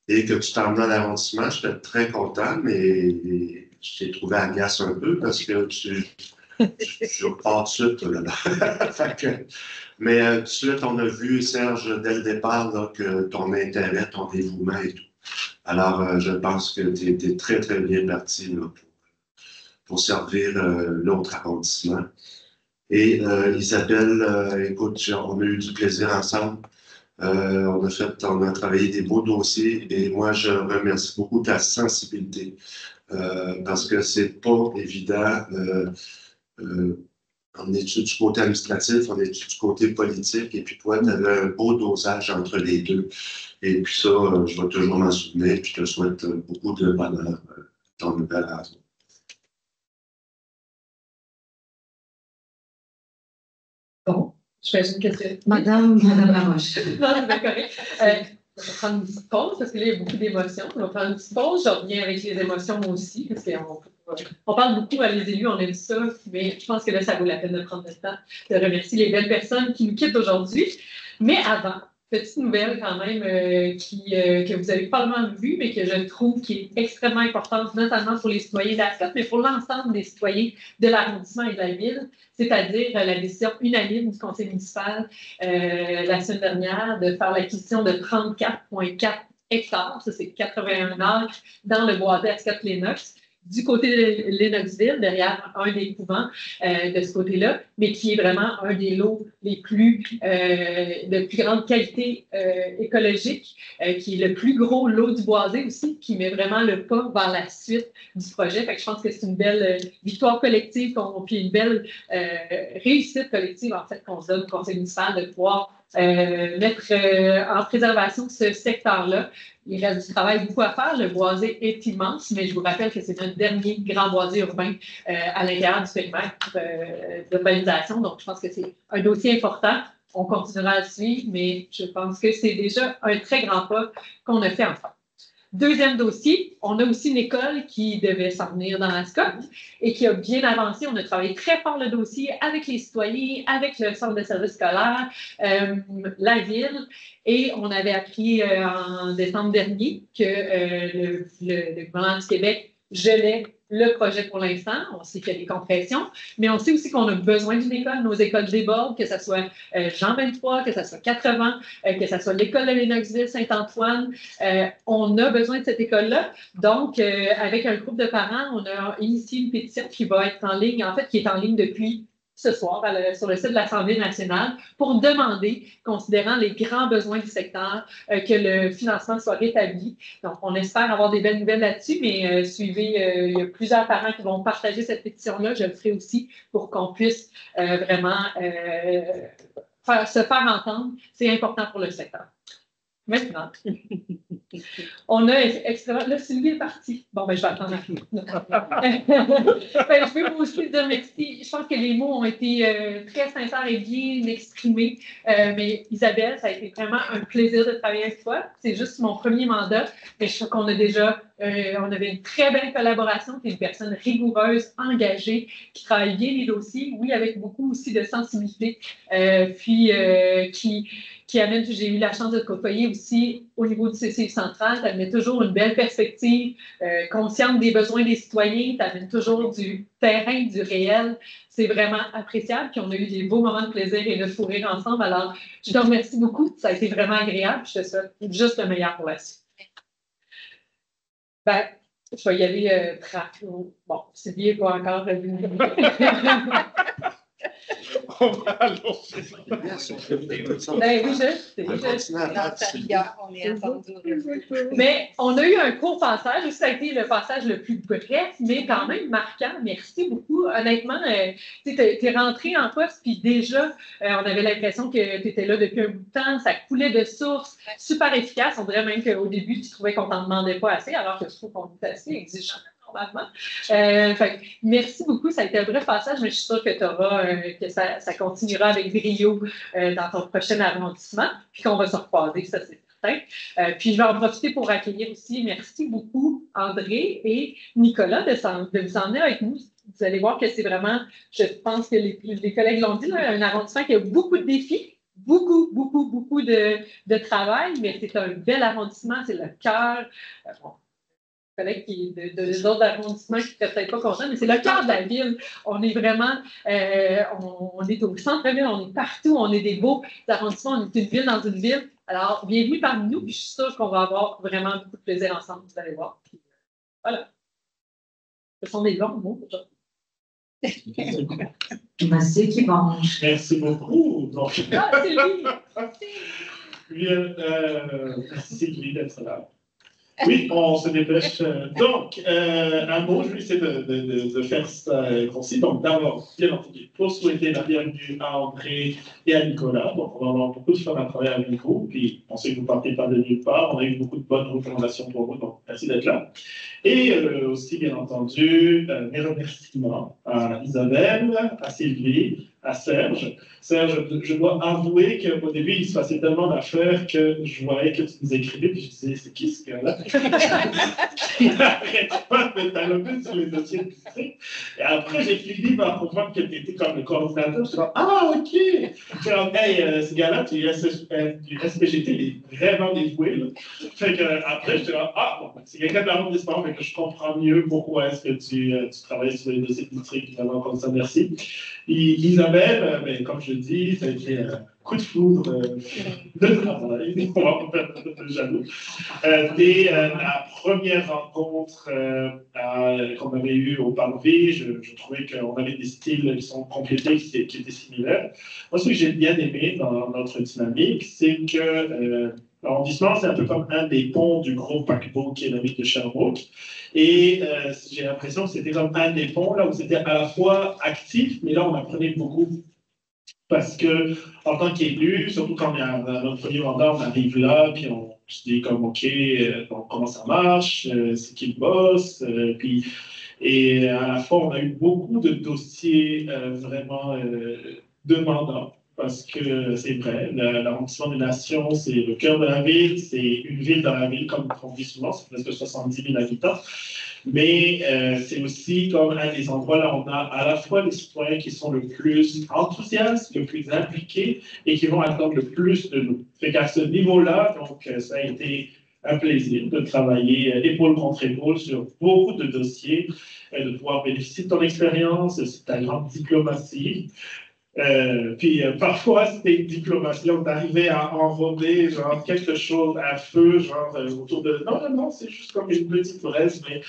et que tu t'en venais à l'arrondissement. J'étais très content, mais je t'ai trouvé agace un peu parce que je repars tout de suite. Mais tout de suite, on a vu, Serge, dès le départ, là, que ton intérêt, ton dévouement et tout. Alors, je pense que tu étais très, très bien parti là, pour servir l'autre arrondissement. Et Isabelle, écoute, on a eu du plaisir ensemble. On a travaillé des beaux dossiers et moi, je remercie beaucoup ta sensibilité parce que c'est pas évident. On est du côté administratif, on est du côté politique, et puis toi, tu avais un beau dosage entre les deux. Et puis ça, je vais toujours m'en souvenir, puis je te souhaite beaucoup de bonheur dans ton nouvelle raison. Bon, j'imagine que c'est... Madame Laroche. Non, c'est bien correct. On va prendre une petite pause parce que là, il y a beaucoup d'émotions. On va prendre une petite pause. Je reviens avec les émotions moi aussi parce qu'on parle beaucoup à les élus, on aime ça, mais je pense que là, ça vaut la peine de prendre le temps de remercier les belles personnes qui nous quittent aujourd'hui. Mais avant, petite nouvelle quand même que vous avez probablement vue, mais que je trouve qui est extrêmement importante, notamment pour les citoyens d'Ascot, mais pour l'ensemble des citoyens de l'arrondissement et de la ville, c'est-à-dire la décision unanime du conseil municipal la semaine dernière de faire l'acquisition de 34,4 hectares, ça c'est 81 acres, dans le boisé Ascot-Lennox, du côté de Lennoxville, derrière un des couvents de ce côté-là, mais qui est vraiment un des lots les plus de plus grande qualité écologique, qui est le plus gros lot du boisé aussi, qui met vraiment le pas vers la suite du projet. Fait que je pense que c'est une belle victoire collective, puis une belle réussite collective, en fait, qu'on se donne au conseil municipal de pouvoir mettre en préservation ce secteur-là. Il reste du travail beaucoup à faire. Le boisé est immense, mais je vous rappelle que c'est notre dernier grand boisé urbain à l'intérieur du périmètre d'urbanisation. Donc, je pense que c'est un dossier important. On continuera à le suivre, mais je pense que c'est déjà un très grand pas qu'on a fait ensemble. Deuxième dossier, on a aussi une école qui devait s'en venir dans Ascot et qui a bien avancé. On a travaillé très fort le dossier avec les citoyens, avec le centre de services scolaires, la ville, et on avait appris en décembre dernier que le gouvernement du Québec gelait le projet pour l'instant. On sait qu'il y a des compressions, mais on sait aussi qu'on a besoin d'une école. Nos écoles débordent, que ce soit Jean 23, que ce soit 80, que ce soit l'école de Lennoxville, Saint-Antoine. On a besoin de cette école-là. Donc, avec un groupe de parents, on a initié une pétition qui va être en ligne, en fait, qui est en ligne depuis ce soir sur le site de l'Assemblée nationale pour demander, considérant les grands besoins du secteur, que le financement soit rétabli. Donc, on espère avoir des belles nouvelles là-dessus, mais suivez, il y a plusieurs parents qui vont partager cette pétition-là. Je le ferai aussi pour qu'on puisse vraiment se faire entendre. C'est important pour le secteur. Maintenant, on a extrêmement... Là, Sylvie est partie. Bon, ben, je vais attendre la fin. Je veux vous aussi dire merci. Je pense que les mots ont été très sincères et bien exprimés. Mais Isabelle, ça a été vraiment un plaisir de travailler avec toi. C'est juste mon premier mandat, mais je trouve qu'on a déjà On avait une très belle collaboration. Tu es une personne rigoureuse, engagée, qui travaille bien les dossiers, oui, avec beaucoup aussi de sensibilité, qui amène, j'ai eu la chance de te côtoyer aussi au niveau du CCI central, tu amènes toujours une belle perspective, consciente des besoins des citoyens, tu amènes toujours du terrain, du réel. C'est vraiment appréciable, puis on a eu des beaux moments de plaisir et de fou rire ensemble. Alors, je te remercie beaucoup, ça a été vraiment agréable, je te souhaite juste le meilleur pour la suite. Ben, je vais y aller bon, Sylvie n'est pas encore revenue. On va allonger. Ben oui, on est attendu. Mais on a eu un court passage, ça a été le passage le plus bref, mais quand même marquant. Merci beaucoup. Honnêtement, tu es rentré en poste, puis déjà, on avait l'impression que tu étais là depuis un bout de temps, ça coulait de source, super efficace. On dirait même qu'au début, tu trouvais qu'on t'en demandait pas assez, alors que je trouve qu'on est assez exigeant. Merci beaucoup. Ça a été un bref passage, mais je suis sûre que ça continuera avec brio dans ton prochain arrondissement, puis qu'on va se recroiser, ça c'est certain. Puis je vais en profiter pour accueillir aussi, merci beaucoup André et Nicolas de vous emmener avec nous. Vous allez voir que c'est vraiment, je pense que les collègues l'ont dit, là, un arrondissement qui a beaucoup de défis. Beaucoup de travail, mais c'est un bel arrondissement, c'est le cœur. Collègues des autres arrondissements qui ne seraient peut-être pas contents, mais c'est le cœur de la ville. On est vraiment, on est au centre-ville, on est partout, on est des beaux arrondissements, on est une ville dans une ville. Alors, bienvenue parmi nous, puis je suis sûre qu'on va avoir vraiment beaucoup de plaisir ensemble, vous allez voir. Puis, voilà. Ce sont des longs mots aujourd'hui. Merci qui mange. Merci beaucoup. Donc, c'est lui. Merci Sylvie d'être là. Oui, on se dépêche. Donc, un mot, je vais essayer de faire ça concis. Donc, d'abord, bien entendu, pour souhaiter la bienvenue à André et à Nicolas. Donc, on va avoir beaucoup de fun à travailler avec vous. Puis, on sait que vous ne partez pas de nulle part. On a eu beaucoup de bonnes recommandations pour vous. Donc, merci d'être là. Et aussi, bien entendu, mes remerciements à Isabelle, à Sylvie, à Serge. Serge, je dois avouer qu'au début, il se passait tellement d'affaires que je voyais que tu nous écrivais, puis je disais, c'est qui ce gars-là? Arrête pas de t'allonger sur les dossiers de district. Et après, j'ai fini par comprendre que tu étais comme le coordinateur. Je suis là, ah, OK! Je suis là, hey, ce gars-là, du SPGT, il est vraiment dévoué. Là. Fait que, après, je suis là, ah, bon, c'est quelqu'un de l'arrondissement, mais que je comprends mieux pourquoi est-ce que tu travailles sur les dossiers de district. Vraiment, comme ça, merci. Isabelle, ben, comme je le dis, ça a été un coup de foudre de travail. On va pas faire de jaloux. Dès la première rencontre qu'on avait eue au Parvis, je trouvais qu'on avait des styles qui sont complétés, qui étaient similaires. Moi, ce que j'ai bien aimé dans notre dynamique, c'est que l'arrondissement, c'est un peu comme un des ponts du gros paquebot qui est la ville de Sherbrooke. Et j'ai l'impression que c'était comme un des ponts là où c'était à la fois actif, mais là on apprenait beaucoup. Parce que en tant qu'élu, surtout quand il y a notre premier mandat, on arrive là, puis on se dit comme OK, donc, comment ça marche, c'est qui le boss, et à la fois on a eu beaucoup de dossiers vraiment demandants. Parce que c'est vrai, l'arrondissement des Nations, c'est le cœur de la ville, c'est une ville dans la ville, comme on dit souvent, c'est presque 70 000 habitants. Mais c'est aussi comme un des endroits là où on a à la fois les citoyens qui sont le plus enthousiastes, le plus impliqués et qui vont attendre le plus de nous. Fait qu'à ce niveau-là, donc, ça a été un plaisir de travailler épaule contre épaule sur beaucoup de dossiers, de pouvoir bénéficier de ton expérience, de ta grande diplomatie. Puis parfois, c'était une diplomatie, on arrivait à enrober genre quelque chose à feu, genre autour de... Non, c'est juste comme une petite braise, mais...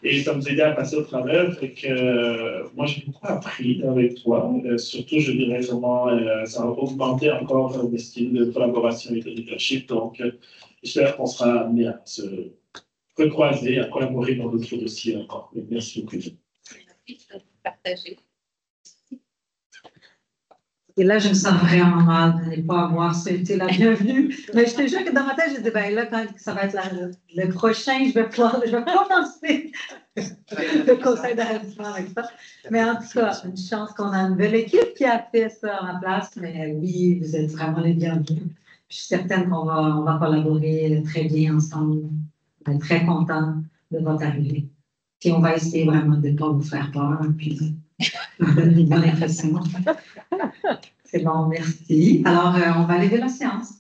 Et ça nous aidait à passer au travers. Fait que moi, j'ai beaucoup appris avec toi. Surtout, je dirais vraiment, ça a augmenté encore mes styles de collaboration et de leadership. Donc, j'espère qu'on sera amené à se recroiser, à collaborer dans d'autres dossiers encore. Merci beaucoup. Merci de partager. Et là, je me sens vraiment mal de ne pas avoir souhaité la bienvenue. Mais je te jure que dans ma tête, je dis, ben là, quand ça va être le prochain, je vais commencer le conseil d'arrondissement avec ça. Mais en tout cas, une chance qu'on a une belle équipe qui a fait ça en place. Mais oui, vous êtes vraiment les bienvenus. Je suis certaine qu'on va collaborer très bien ensemble. On est très contents de votre arrivée. Puis on va essayer vraiment de ne pas vous faire peur, puis vous donner une bonne impression. C'est bon, merci. Alors, on va aller de la séance.